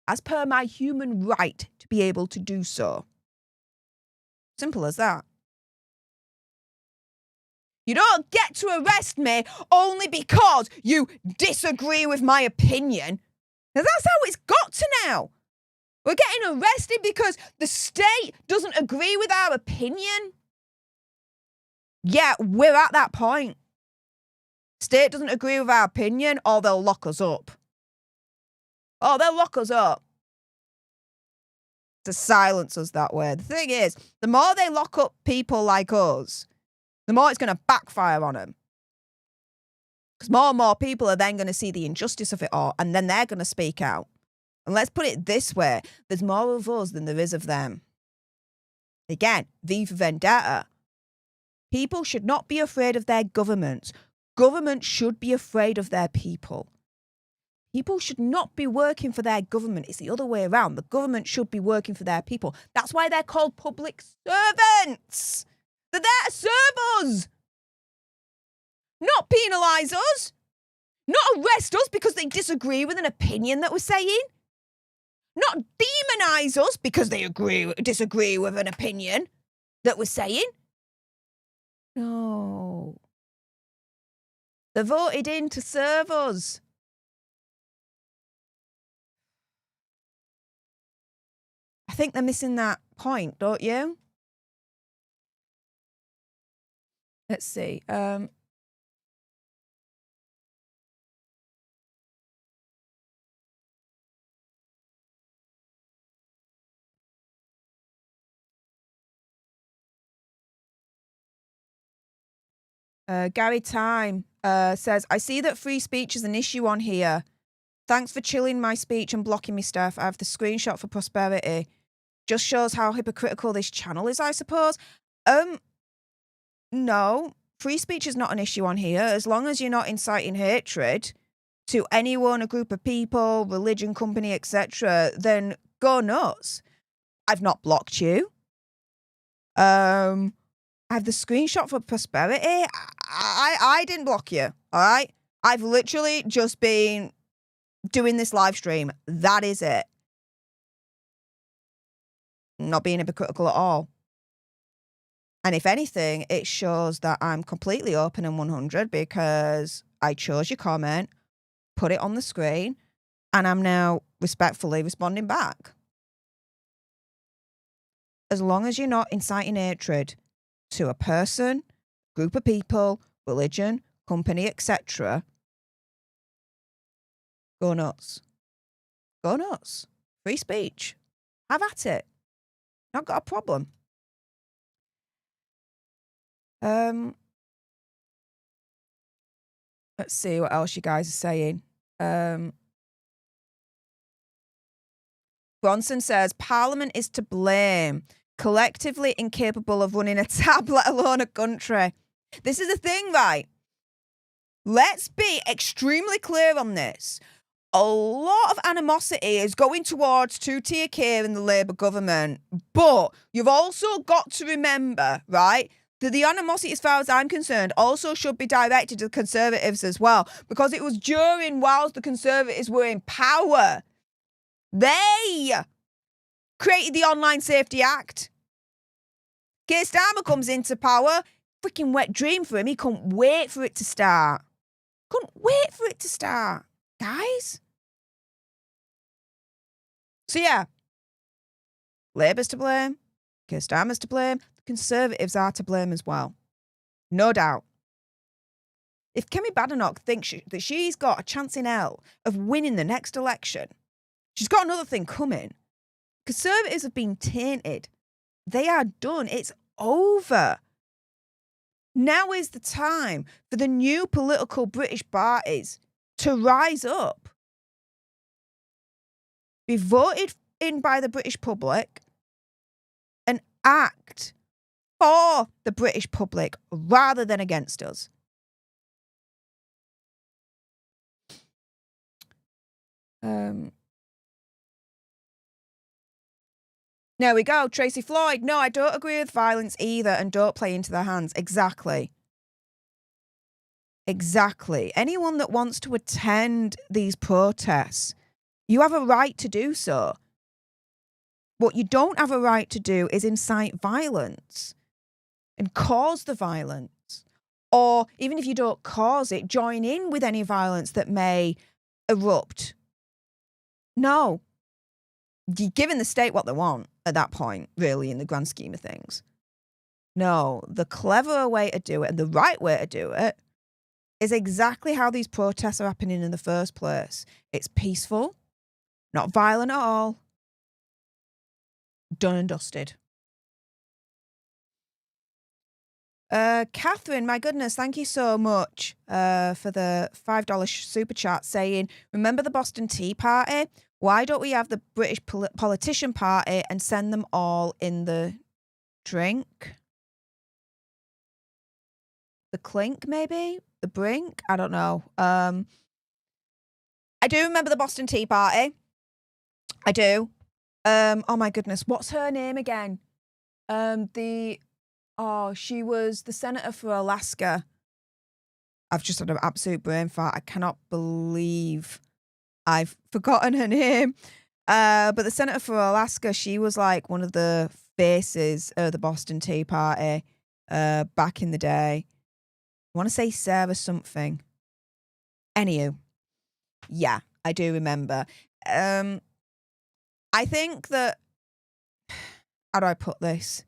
As per my human right to be able to do so. Simple as that. You don't get to arrest me only because you disagree with my opinion. Now, that's how it's got to now. We're getting arrested because the state doesn't agree with our opinion. Yeah, we're at that point. State doesn't agree with our opinion, or they'll lock us up. Oh, they'll lock us up to silence us that way. The thing is, the more they lock up people like us, the more it's going to backfire on them. Because more and more people are then going to see the injustice of it all, and then they're going to speak out. And let's put it this way, there's more of us than there is of them. Again, V for Vendetta. People should not be afraid of their governments. Government should be afraid of their people. People should not be working for their government. It's the other way around. The government should be working for their people. That's why they're called public servants. They're there to serve us. Not penalise us. Not arrest us because they disagree with an opinion that we're saying. Not demonise us because they disagree with an opinion that we're saying. No. They're voted in to serve us. I think they're missing that point, don't you? Let's see. Gary Time says, I see that free speech is an issue on here. Thanks for chilling my speech and blocking me stuff. I have the screenshot for prosperity. Just shows how hypocritical this channel is, I suppose. No, free speech is not an issue on here. As long as you're not inciting hatred to anyone, a group of people, religion, company, etc., then go nuts. I've not blocked you. I have the screenshot for prosperity. I didn't block you, all right? I've literally just been doing this live stream. That is it. Not being hypocritical at all. And if anything, it shows that I'm completely open and 100 because I chose your comment, put it on the screen, and I'm now respectfully responding back. As long as you're not inciting hatred to a person, group of people, religion, company, etc., go nuts. Go nuts. Free speech. Have at it. Not got a problem. Let's see what else you guys are saying. Bronson says, Parliament is to blame. Collectively incapable of running a tab, let alone a country. This is the thing, right? Let's be extremely clear on this. A lot of animosity is going towards two-tier Keir in the Labour government. But you've also got to remember, right, that the animosity, as far as I'm concerned, also should be directed to the Conservatives as well. Because it was whilst the Conservatives were in power, they created the Online Safety Act. Keir Starmer comes into power. Freaking wet dream for him. He couldn't wait for it to start. Couldn't wait for it to start. Guys. So yeah. Labour's to blame. Keir Starmer's to blame. The Conservatives are to blame as well. No doubt. If Kemi Badenoch thinks that she's got a chance in hell of winning the next election, she's got another thing coming. Conservatives have been tainted. They are done. It's over. Now is the time for the new political British parties to rise up. Be voted in by the British public and act for the British public rather than against us. There we go. Tracy Floyd. No, I don't agree with violence either and don't play into their hands. Exactly. Exactly. Anyone that wants to attend these protests, you have a right to do so. What you don't have a right to do is incite violence and cause the violence. Or even if you don't cause it, join in with any violence that may erupt. No. You're giving the state what they want at that point, really, in the grand scheme of things. No, the cleverer way to do it and the right way to do it is exactly how these protests are happening in the first place. It's peaceful, not violent at all. Done and dusted. Catherine, my goodness, thank you so much for the $5 super chat saying, remember the Boston Tea Party? Why don't we have the British politician party and send them all in the drink? The clink, maybe? The brink? I don't know. I do remember the Boston Tea Party. I do. Oh my goodness, what's her name again? She was the senator for Alaska. I've just had an absolute brain fart. I cannot believe I've forgotten her name. But the senator for Alaska, she was like one of the faces of the Boston Tea Party back in the day. I want to say Sarah something. Anywho, yeah, I do remember. I think that, how do I put this?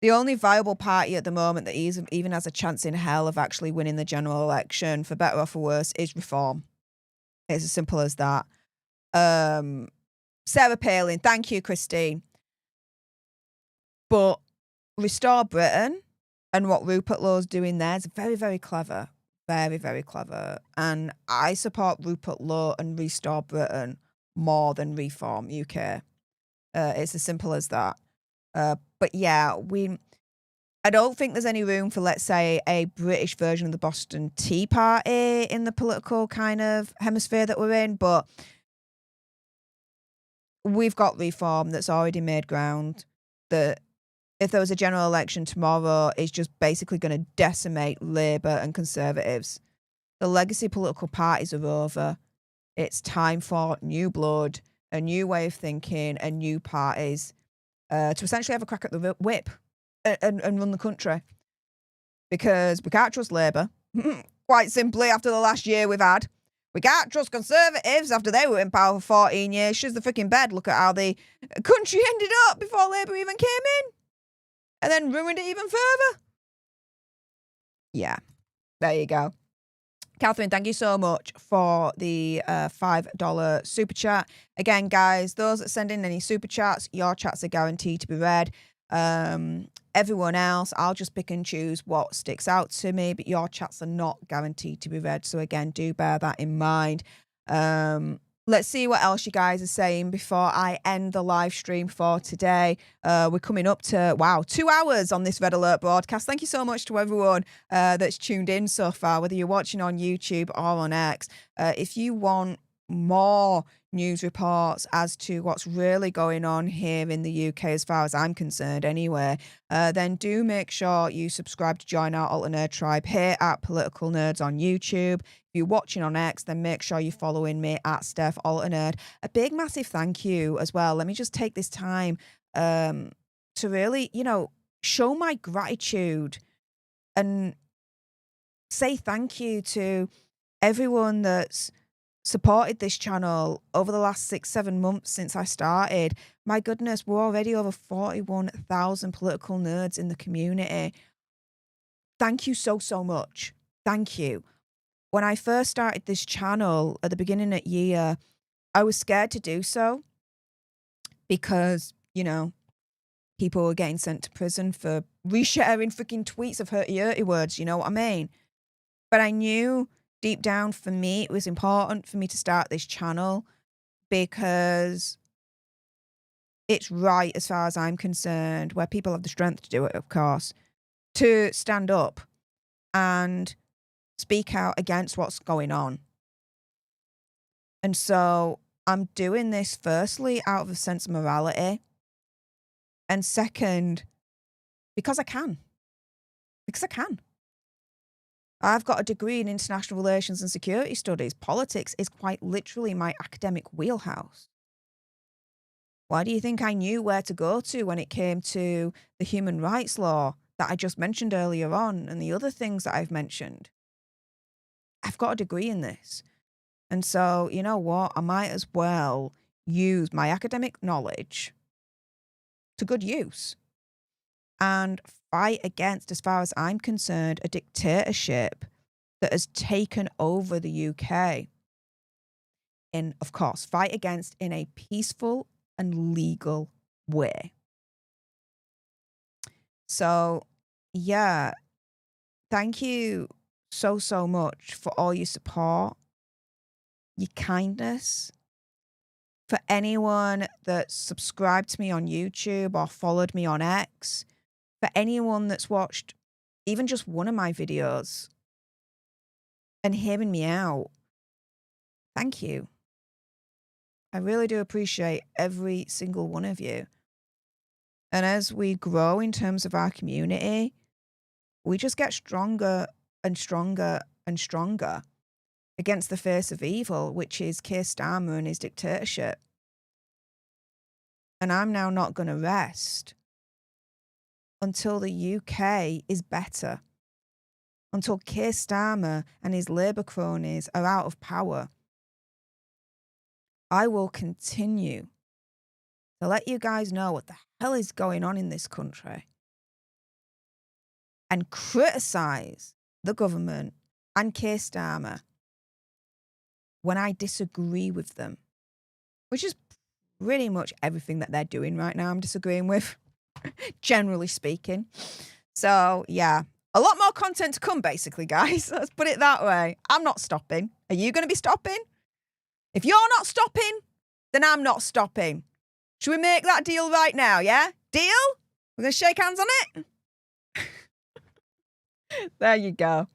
The only viable party at the moment that even has a chance in hell of actually winning the general election, for better or for worse, is Reform. It's as simple as that. Sarah Palin, thank you, Christine. But Restore Britain and what Rupert Lowe's doing there is very, very clever. Very, very clever. And I support Rupert Lowe and Restore Britain more than Reform UK. It's as simple as that. But yeah, I don't think there's any room for, let's say, a British version of the Boston Tea Party in the political kind of hemisphere that we're in. But we've got Reform that's already made ground. That if there was a general election tomorrow, is just basically going to decimate Labour and Conservatives. The legacy political parties are over. It's time for new blood, a new way of thinking, and new parties to essentially have a crack at the whip and run the country. Because we can't trust Labour, quite simply, after the last year we've had. We can't trust Conservatives after they were in power for 14 years. She's the freaking bed. Look at how the country ended up before Labour even came in. And then ruined it even further. Yeah, there you go. Catherine, thank you so much for the $5 super chat. Again, guys, those that send in any super chats, your chats are guaranteed to be read. Everyone else, I'll just pick and choose what sticks out to me, but your chats are not guaranteed to be read. So again, do bear that in mind. Let's see what else you guys are saying before I end the live stream for today. We're coming up to, 2 hours on this Red Alert broadcast. Thank you so much to everyone that's tuned in so far, whether you're watching on YouTube or on X. If you want more news reports as to what's really going on here in the UK, as far as I'm concerned anyway, then do make sure you subscribe to join our Alter Nerd tribe here at Political Nerds on YouTube. If you're watching on X, then make sure you're following me at Steph Alter Nerd. A big massive thank you as well. Let me just take this time to really, show my gratitude and say thank you to everyone that's supported this channel over the last 6-7 months since I started. My goodness, we're already over 41,000 political nerds in the community. Thank you so, so much. Thank you. When I first started this channel at the beginning of the year, I was scared to do so because, people were getting sent to prison for resharing freaking tweets of hurty words, you know what I mean? But I knew deep down for me, it was important for me to start this channel because it's right, as far as I'm concerned, where people have the strength to do it, of course, to stand up and speak out against what's going on. And so I'm doing this firstly out of a sense of morality, and second, because I can. Because I can. I've got a degree in international relations and security studies. Politics is quite literally my academic wheelhouse. Why do you think I knew where to go to when it came to the human rights law that I just mentioned earlier on and the other things that I've mentioned? I've got a degree in this. And so, you know what? I might as well use my academic knowledge to good use and fight against, as far as I'm concerned, a dictatorship that has taken over the UK. And, of course, fight against in a peaceful and legal way. So, yeah, thank you so, so much for all your support, your kindness. For anyone that subscribed to me on YouTube or followed me on X, for anyone that's watched even just one of my videos and hearing me out, thank you. I really do appreciate every single one of you. And as we grow in terms of our community, we just get stronger and stronger and stronger against the face of evil, which is Keir Starmer and his dictatorship. And I'm now not going to rest until the UK is better, until Keir Starmer and his Labour cronies are out of power. I will continue to let you guys know what the hell is going on in this country and criticise the government and Keir Starmer when I disagree with them, which is pretty much everything that they're doing right now I'm disagreeing with, generally speaking. So, yeah, a lot more content to come, basically, guys. Let's put it that way. I'm not stopping. Are you going to be stopping? If you're not stopping, then I'm not stopping. Should we make that deal right now, yeah? Deal? We're going to shake hands on it? There you go.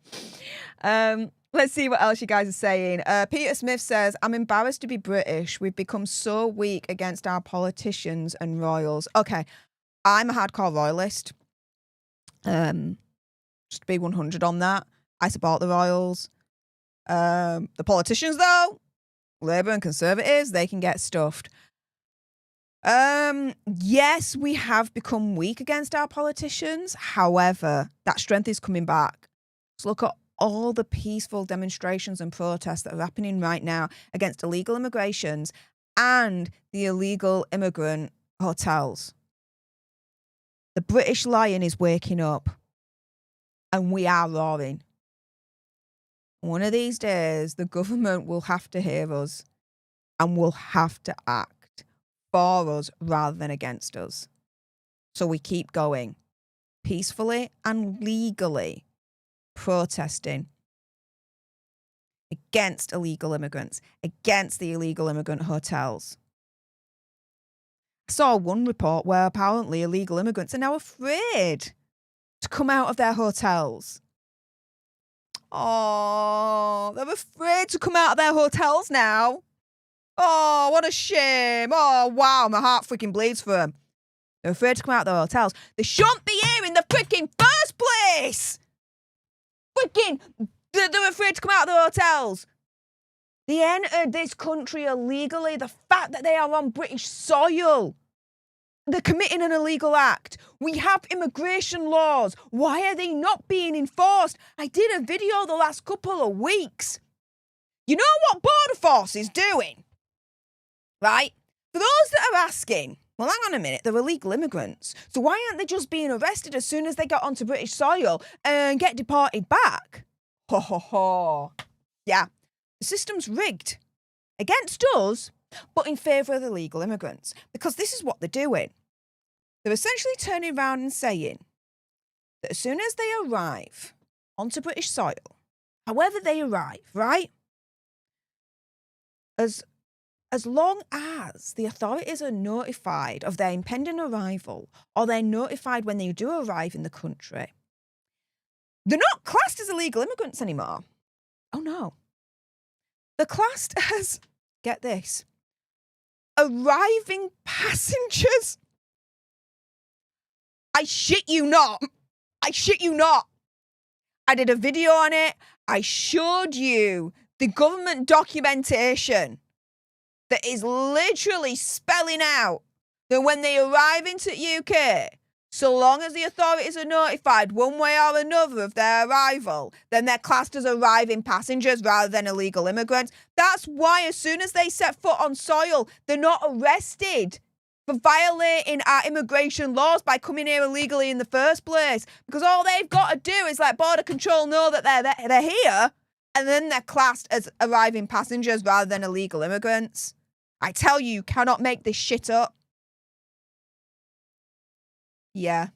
Let's see what else you guys are saying. Peter Smith says, I'm embarrassed to be British. We've become so weak against our politicians and royals. Okay, I'm a hardcore royalist. Just to be 100 on that. I support the royals. The politicians, though, Labour and Conservatives, they can get stuffed. Yes, we have become weak against our politicians. However, that strength is coming back. Let's look at all the peaceful demonstrations and protests that are happening right now against illegal immigrations and the illegal immigrant hotels. The British lion is waking up and we are roaring. One of these days, the government will have to hear us and will have to act for us rather than against us. So we keep going peacefully and legally protesting against illegal immigrants, against the illegal immigrant hotels. I saw one report where apparently illegal immigrants are now afraid to come out of their hotels. Oh, they're afraid to come out of their hotels now. Oh, what a shame. Oh, wow, my heart freaking bleeds for them. They're afraid to come out of their hotels. They shouldn't be here in the freaking first place. Freaking, they're afraid to come out of their hotels. They entered this country illegally. The fact that they are on British soil, they're committing an illegal act. We have immigration laws. Why are they not being enforced? I did a video the last couple of weeks. You know what Border Force is doing? Right? For those that are asking, well, hang on a minute, they're illegal immigrants. So why aren't they just being arrested as soon as they get onto British soil and get deported back? Ho, ho, ho. Yeah, the system's rigged against us, but in favour of the illegal immigrants. Because this is what they're doing. They're essentially turning around and saying that as soon as they arrive onto British soil, however they arrive, right? As long as the authorities are notified of their impending arrival, or they're notified when they do arrive in the country, they're not classed as illegal immigrants anymore. Oh no. They're classed as, get this, arriving passengers. I shit you not. I shit you not. I did a video on it. I showed you the government documentation that is literally spelling out that when they arrive into UK, so long as the authorities are notified one way or another of their arrival, then they're classed as arriving passengers rather than illegal immigrants. That's why as soon as they set foot on soil, they're not arrested for violating our immigration laws by coming here illegally in the first place. Because all they've got to do is let Border Control know that they're here, and then they're classed as arriving passengers rather than illegal immigrants. I tell you, you cannot make this shit up. Yeah.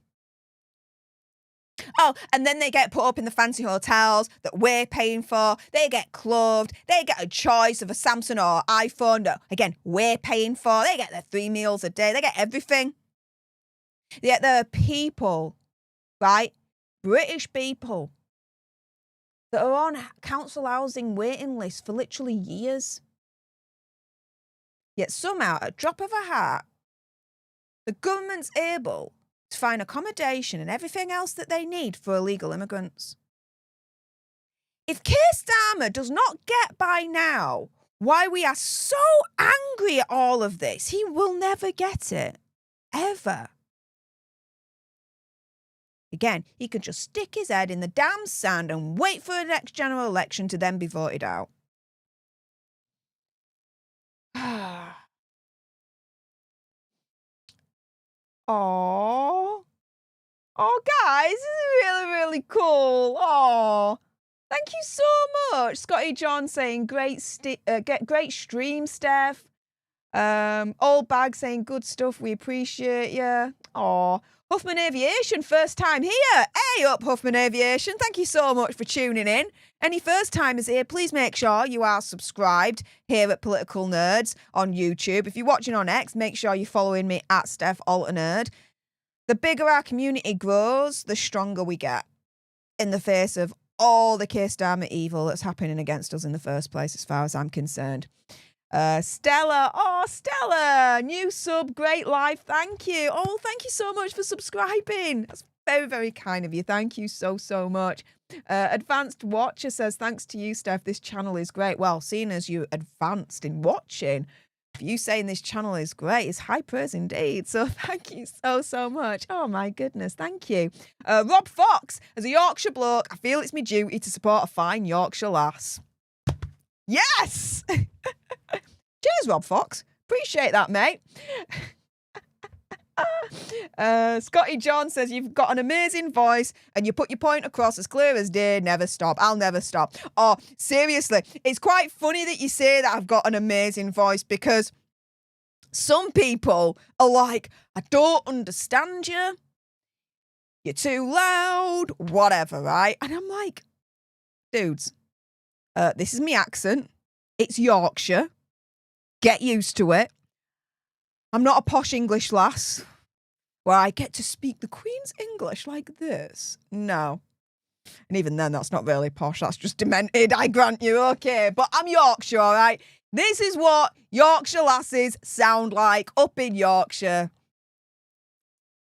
Oh, and then they get put up in the fancy hotels that we're paying for. They get clothed. They get a choice of a Samsung or iPhone that, again, we're paying for. They get their 3 meals a day. They get everything. Yet there are people, right, British people, that are on council housing waiting lists for literally years. Yet somehow, at a drop of a hat, the government's able to find accommodation and everything else that they need for illegal immigrants. If Keir Starmer does not get by now why we are so angry at all of this, he will never get it. Ever. Again, he could just stick his head in the damn sand and wait for the next general election to then be voted out. Oh, guys, this is really, really cool. Oh, thank you so much. Scotty John saying great stream, Steph. Old Bag saying good stuff. We appreciate you. Oh, Huffman Aviation, first time here. Hey up, Huffman Aviation. Thank you so much for tuning in. Any first timers here, please make sure you are subscribed here at Political Nerds on YouTube. If you're watching on X, make sure you're following me at Steph Alternerd. The bigger our community grows, the stronger we get in the face of all the Keir Starmer evil that's happening against us in the first place, as far as I'm concerned. Stella, new sub, great live, thank you. Oh, thank you so much for subscribing. That's very, very kind of you. Thank you so, so much. Advanced Watcher says, thanks to you, Steph, this channel is great. Well, seeing as you advanced in watching, if you saying this channel is great, it's high praise indeed. So thank you so, so much. Oh my goodness, thank you. Rob Fox, as a Yorkshire bloke, I feel it's my duty to support a fine Yorkshire lass. Yes! Cheers, Rob Fox. Appreciate that, mate. Scotty John says, you've got an amazing voice and you put your point across as clear as day. Never stop. I'll never stop. Oh, seriously, it's quite funny that you say that I've got an amazing voice, because some people are like, I don't understand you. You're too loud, whatever, right? And I'm like, dudes, this is my accent. It's Yorkshire. Get used to it. I'm not a posh English lass where I get to speak the Queen's English like this. No. And even then, that's not really posh. That's just demented, I grant you. Okay, but I'm Yorkshire, all right? This is what Yorkshire lasses sound like up in Yorkshire.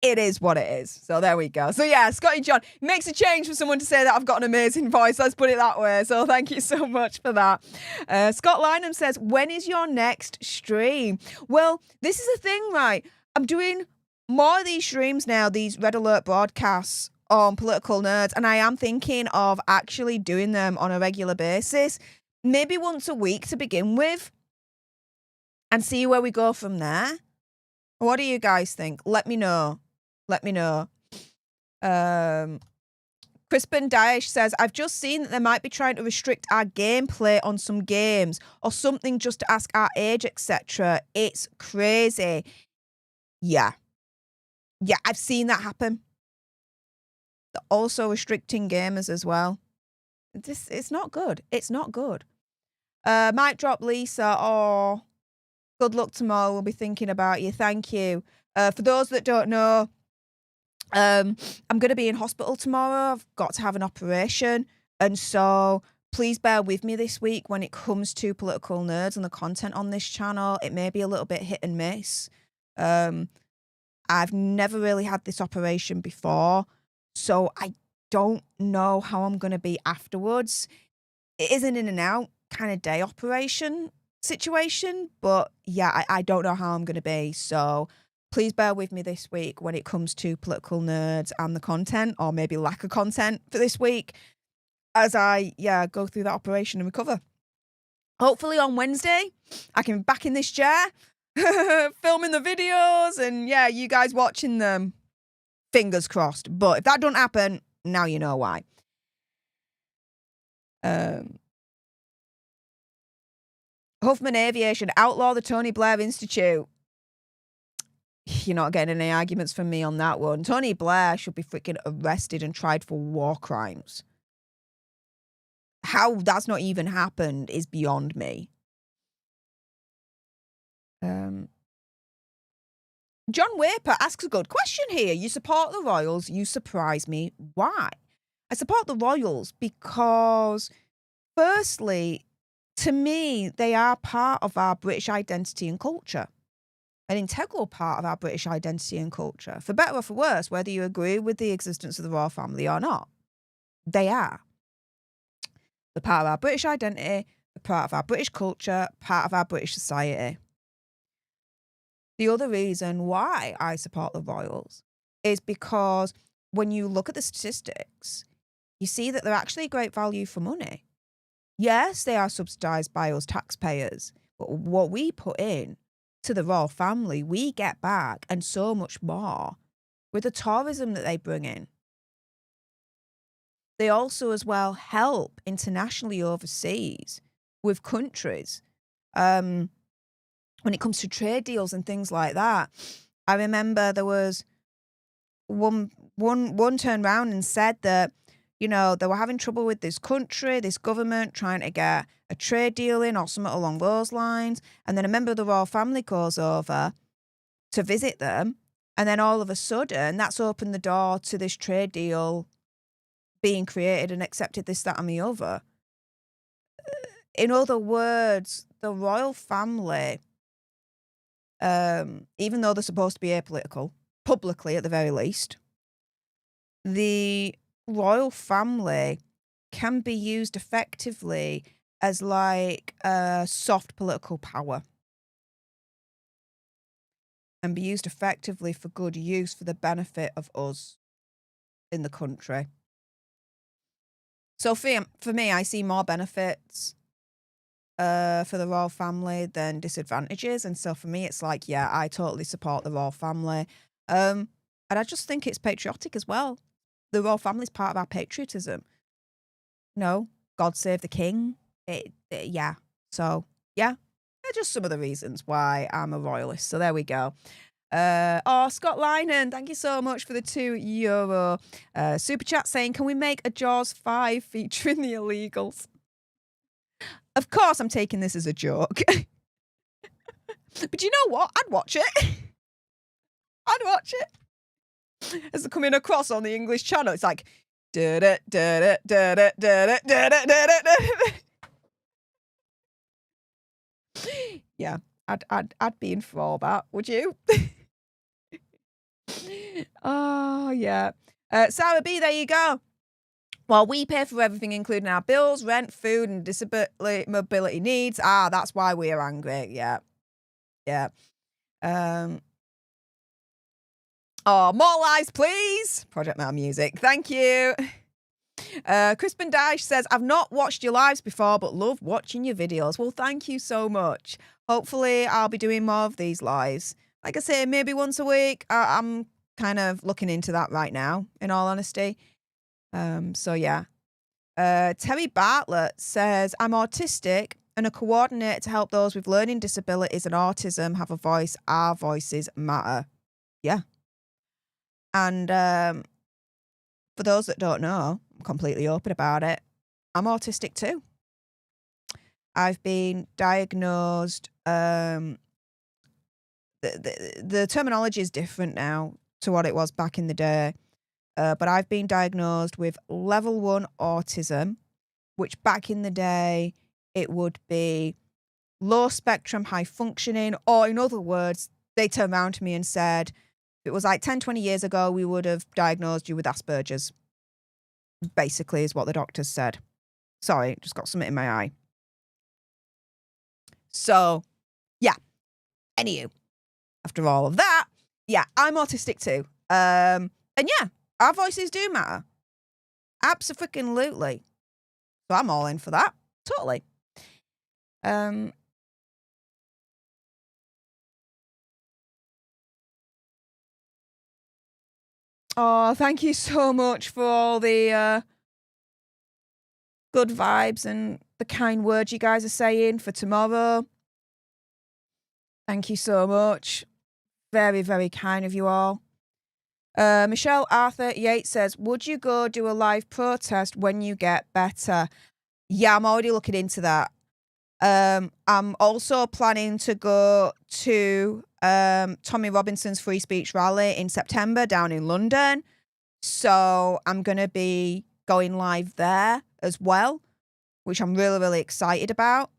It is what it is. So there we go. So yeah, Scotty John, makes a change for someone to say that I've got an amazing voice. Let's put it that way. So thank you so much for that. Scott Lynham says, when is your next stream? Well, this is the thing, right? I'm doing more of these streams now, these Red Alert broadcasts on Political Nerds, and I am thinking of actually doing them on a regular basis, maybe once a week to begin with, and see where we go from there. What do you guys think? Let me know. Let me know. Crispin Daesh says, I've just seen that they might be trying to restrict our gameplay on some games or something just to ask our age, etc. It's crazy. Yeah. Yeah, I've seen that happen. They're also restricting gamers as well. It's not good. It's not good. Might drop Lisa. Oh, good luck tomorrow. We'll be thinking about you. Thank you. For those that don't know, I'm going to be in hospital tomorrow. I've got to have an operation. And so please bear with me this week when it comes to Political Nerds and the content on this channel. It may be a little bit hit and miss. I've never really had this operation before, so I don't know how I'm going to be afterwards. It is an in and out kind of day operation situation, but yeah, I don't know how I'm going to be. So please bear with me this week when it comes to political nerds and the content, or maybe lack of content for this week, as I, go through that operation and recover. Hopefully on Wednesday, I can be back in this chair, filming the videos, and you guys watching them. Fingers crossed. But if that don't happen, now you know why. Huffman Aviation, outlaw the Tony Blair Institute. You're not getting any arguments from me on that one. Tony Blair should be freaking arrested and tried for war crimes. How that's not even happened is beyond me. John Waper asks a good question here. You support the Royals. You surprise me. Why? I support the Royals because, firstly, to me, they are part of our British identity and culture. An integral part of our British identity and culture. For better or for worse, whether you agree with the existence of the royal family or not. They are. They're part of our British identity, they're part of our British culture, part of our British society. The other reason why I support the Royals is because when you look at the statistics, you see that they're actually great value for money. Yes, they are subsidised by us taxpayers, but what we put in to the royal family, we get back, and so much more, with the tourism that they bring in. They also as well help internationally overseas with countries. When it comes to trade deals and things like that, I remember there was one turned around and said that, they were having trouble with this country, this government trying to get a trade deal in or something along those lines. And then a member of the royal family goes over to visit them. And then all of a sudden, that's opened the door to this trade deal being created and accepted, this, that, and the other. In other words, the royal family, even though they're supposed to be apolitical, publicly at the very least, the royal family can be used effectively as like a soft political power and be used effectively for good use for the benefit of us in the country. So for me, I see more benefits for the royal family than disadvantages. And so for me, it's like, I totally support the royal family. And I just think it's patriotic as well. The royal family is part of our patriotism. God save the king. So, they're just some of the reasons why I'm a royalist. So there we go. Scott Linehan, thank you so much for the €2 super chat saying, can we make a Jaws 5 featuring the illegals? Of course I'm taking this as a joke. But you know what? I'd watch it. I'd watch it. As they're coming across on the English channel, it's like yeah, I'd be in for all that, would you? Oh yeah. Sarah B, there you go. While we pay for everything, including our bills, rent, food, and disability mobility needs. That's why we are angry. Yeah. More lives, please. Project Mail music. Thank you. Crispin Dash says, I've not watched your lives before, but love watching your videos. Well, thank you so much. Hopefully, I'll be doing more of these lives. Like I say, maybe once a week. I'm kind of looking into that right now, in all honesty. So, yeah. Terry Bartlett says, I'm autistic and a coordinator to help those with learning disabilities and autism have a voice. Our voices matter. Yeah. And for those that don't know, I'm completely open about it. I'm autistic too. I've been diagnosed. The terminology is different now to what it was back in the day. But I've been diagnosed with level 1 autism, which back in the day, it would be low spectrum, high functioning, or in other words, they turned around to me and said, if it was like 10, 20 years ago, we would have diagnosed you with Asperger's. Basically is what the doctors said. Sorry, just got something in my eye. So, yeah. Anywho, after all of that, yeah, I'm autistic too. And yeah, our voices do matter. Abso-freaking-lutely. So I'm all in for that. Totally. Oh, thank you so much for all the good vibes and the kind words you guys are saying for tomorrow. Thank you so much. Very, very kind of you all. Michelle R38 says, would you go do a live protest when you get better? Yeah, I'm already looking into that. I'm also planning to go to Tommy Robinson's free speech rally in September down in London. So I'm going to be going live there as well, which I'm really, really excited about.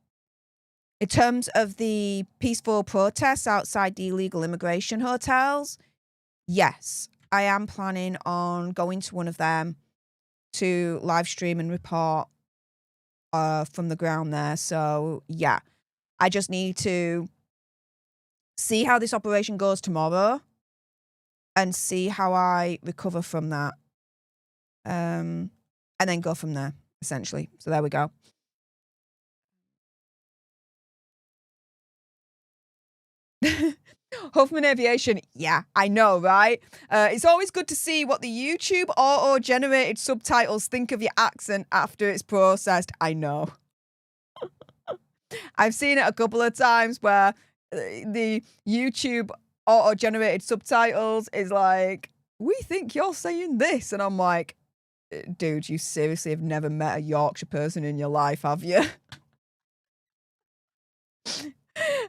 In terms of the peaceful protests outside the illegal immigration hotels, yes, I am planning on going to one of them to live stream and report from the ground there. So, yeah, I just need to see how this operation goes tomorrow and see how I recover from that. And then go from there, essentially. So there we go. Huffman Aviation, yeah, I know, right? It's always good to see what the YouTube auto-generated subtitles think of your accent after it's processed. I know. I've seen it a couple of times where the YouTube auto-generated subtitles is like, we think you're saying this. And I'm like, dude, you seriously have never met a Yorkshire person in your life, have you?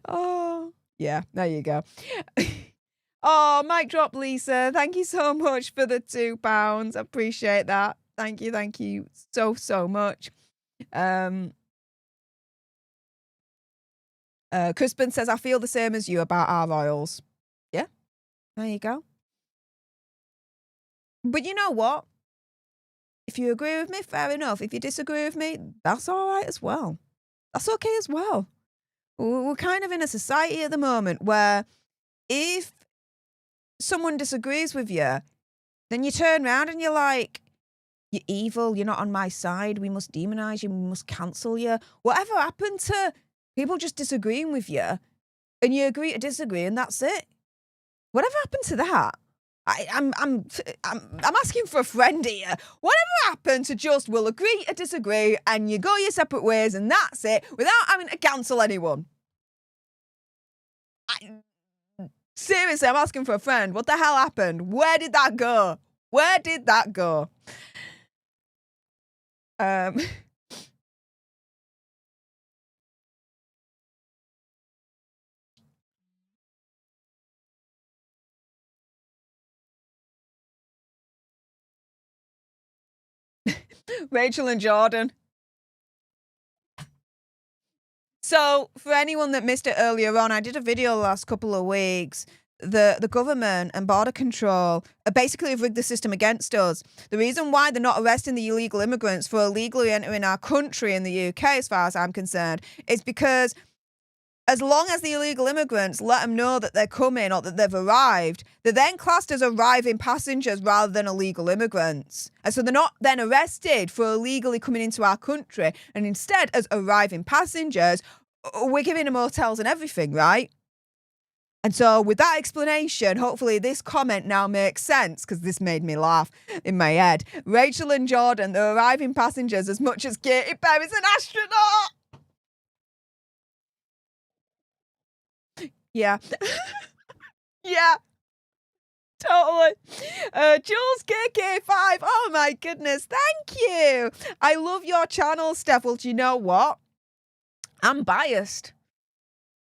Oh, yeah, there you go. Oh, mic drop, Lisa. Thank you so much for the £2. I appreciate that. Thank you so much. Crispin says, I feel the same as you about our royals. Yeah, there you go. But you know what? If you agree with me, fair enough. If you disagree with me, that's all right as well. That's okay as well. We're kind of in a society at the moment where if someone disagrees with you, then you turn around and you're like, you're evil, you're not on my side, we must demonize you, we must cancel you. Whatever happened to people just disagreeing with you and you agree to disagree and that's it? Whatever happened to that? I'm asking for a friend here. Whatever happened to just we'll agree to disagree and you go your separate ways and that's it without having to cancel anyone? Seriously, I'm asking for a friend. What the hell happened? Where did that go? Where did that go? Rachel and Jordan. So, for anyone that missed it earlier on, I did a video the last couple of weeks. The government and border control basically have rigged the system against us. The reason why they're not arresting the illegal immigrants for illegally entering our country in the UK, as far as I'm concerned, is because as long as the illegal immigrants let them know that they're coming or that they've arrived, they're then classed as arriving passengers rather than illegal immigrants. And so they're not then arrested for illegally coming into our country. And instead, as arriving passengers, we're giving them hotels and everything, right? And so with that explanation, hopefully this comment now makes sense because this made me laugh in my head. Rachel and Jordan, they're arriving passengers as much as Katy Perry's an astronaut. Yeah. Yeah. Totally. Jules KK5. Oh my goodness. Thank you. I love your channel, Steph. Well, do you know what? I'm biased.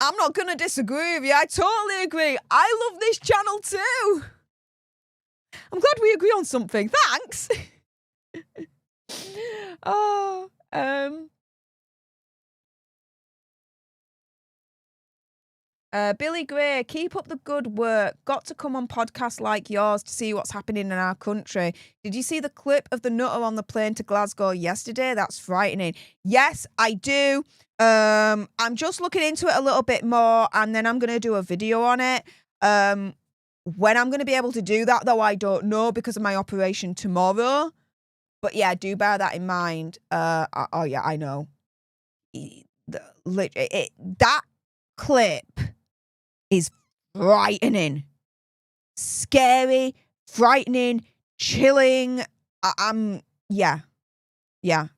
I'm not going to disagree with you. I totally agree. I love this channel too. I'm glad we agree on something. Thanks. Oh, Billy Gray, keep up the good work. Got to come on podcasts like yours to see what's happening in our country. Did you see the clip of the nutter on the plane to Glasgow yesterday? That's frightening. Yes, I do. I'm just looking into it a little bit more and then I'm going to do a video on it. When I'm going to be able to do that, though, I don't know because of my operation tomorrow. But yeah, do bear that in mind. Oh yeah, I know. That clip is frightening, scary, frightening, chilling. Yeah.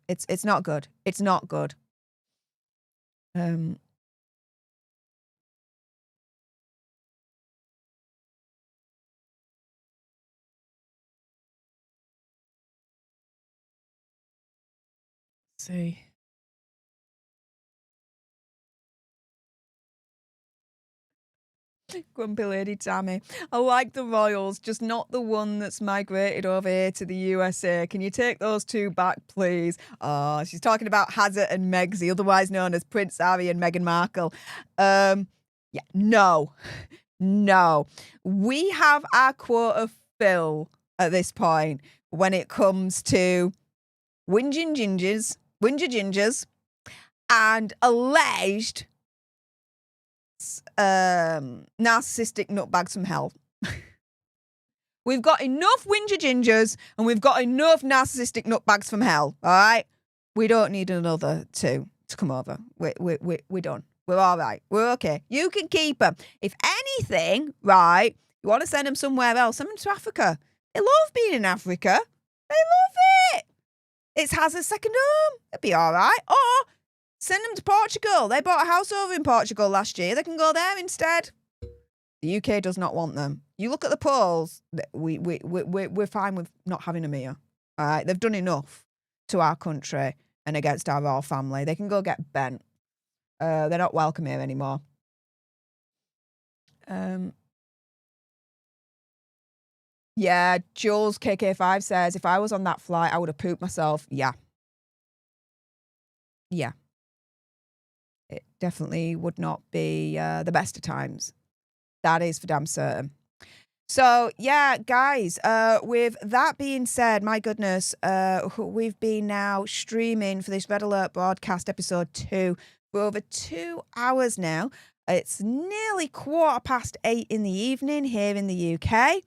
It's not good. It's not good. See. Grumpy Lady Tammy. I like the royals, just not the one that's migrated over here to the USA. Can you take those two back, please? Oh, she's talking about Hazard and Megsy, otherwise known as Prince Harry and Meghan Markle. Yeah, no. We have our quota fill at this point when it comes to whinger gingers, and alleged narcissistic nutbags from hell. We've got enough whinger gingers and we've got enough narcissistic nutbags from hell. All right, we don't need another two to come over. We're done. We're all right. We're okay. You can keep them. If anything, right, you want to send them somewhere else, send them to Africa. They love being in Africa. They love it. It's Hazard's second home. It'll be all right. Or send them to Portugal. They bought a house over in Portugal last year. They can go there instead. The UK does not want them. You look at the polls. We're fine with not having them here. All right, they've done enough to our country and against our royal family. They can go get bent. They're not welcome here anymore. Yeah, Jules KK5 says, if I was on that flight, I would have pooped myself. Yeah. It definitely would not be the best of times. That is for damn certain. So, yeah, guys, with that being said, my goodness, we've been now streaming for this Red Alert broadcast episode 2 for over 2 hours now. It's nearly 8:15 in the evening here in the UK.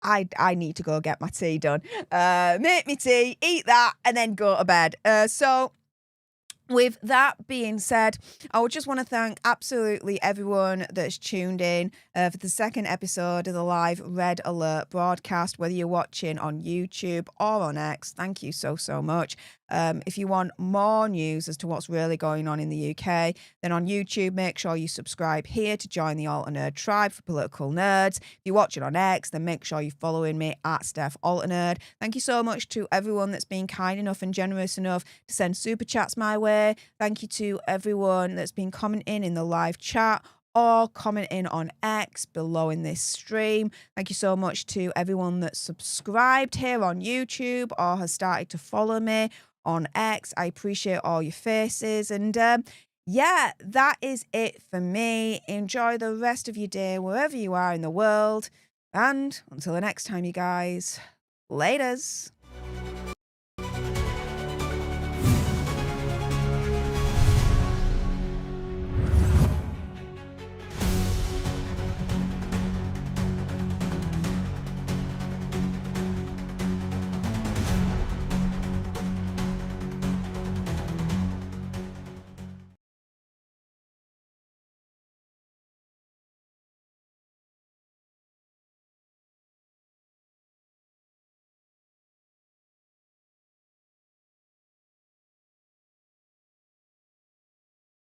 I need to go get my tea done. Make me tea, eat that, and then go to bed. So with that being said, I would just want to thank absolutely everyone that's tuned in for the second episode of the live Red Alert broadcast, whether you're watching on YouTube or on X. Thank you so much. If you want more news as to what's really going on in the UK, then on YouTube, make sure you subscribe here to join the Alter Nerd tribe for political nerds. If you're watching on X, then make sure you're following me at Steph Alter Nerd. Thank you so much to everyone that's been kind enough and generous enough to send super chats my way. Thank you to everyone that's been commenting in the live chat or commenting on X below in this stream. Thank you so much to everyone that's subscribed here on YouTube or has started to follow me on X. I appreciate all your faces. And yeah, that is it for me. Enjoy the rest of your day wherever you are in the world. And until the next time, you guys, laters.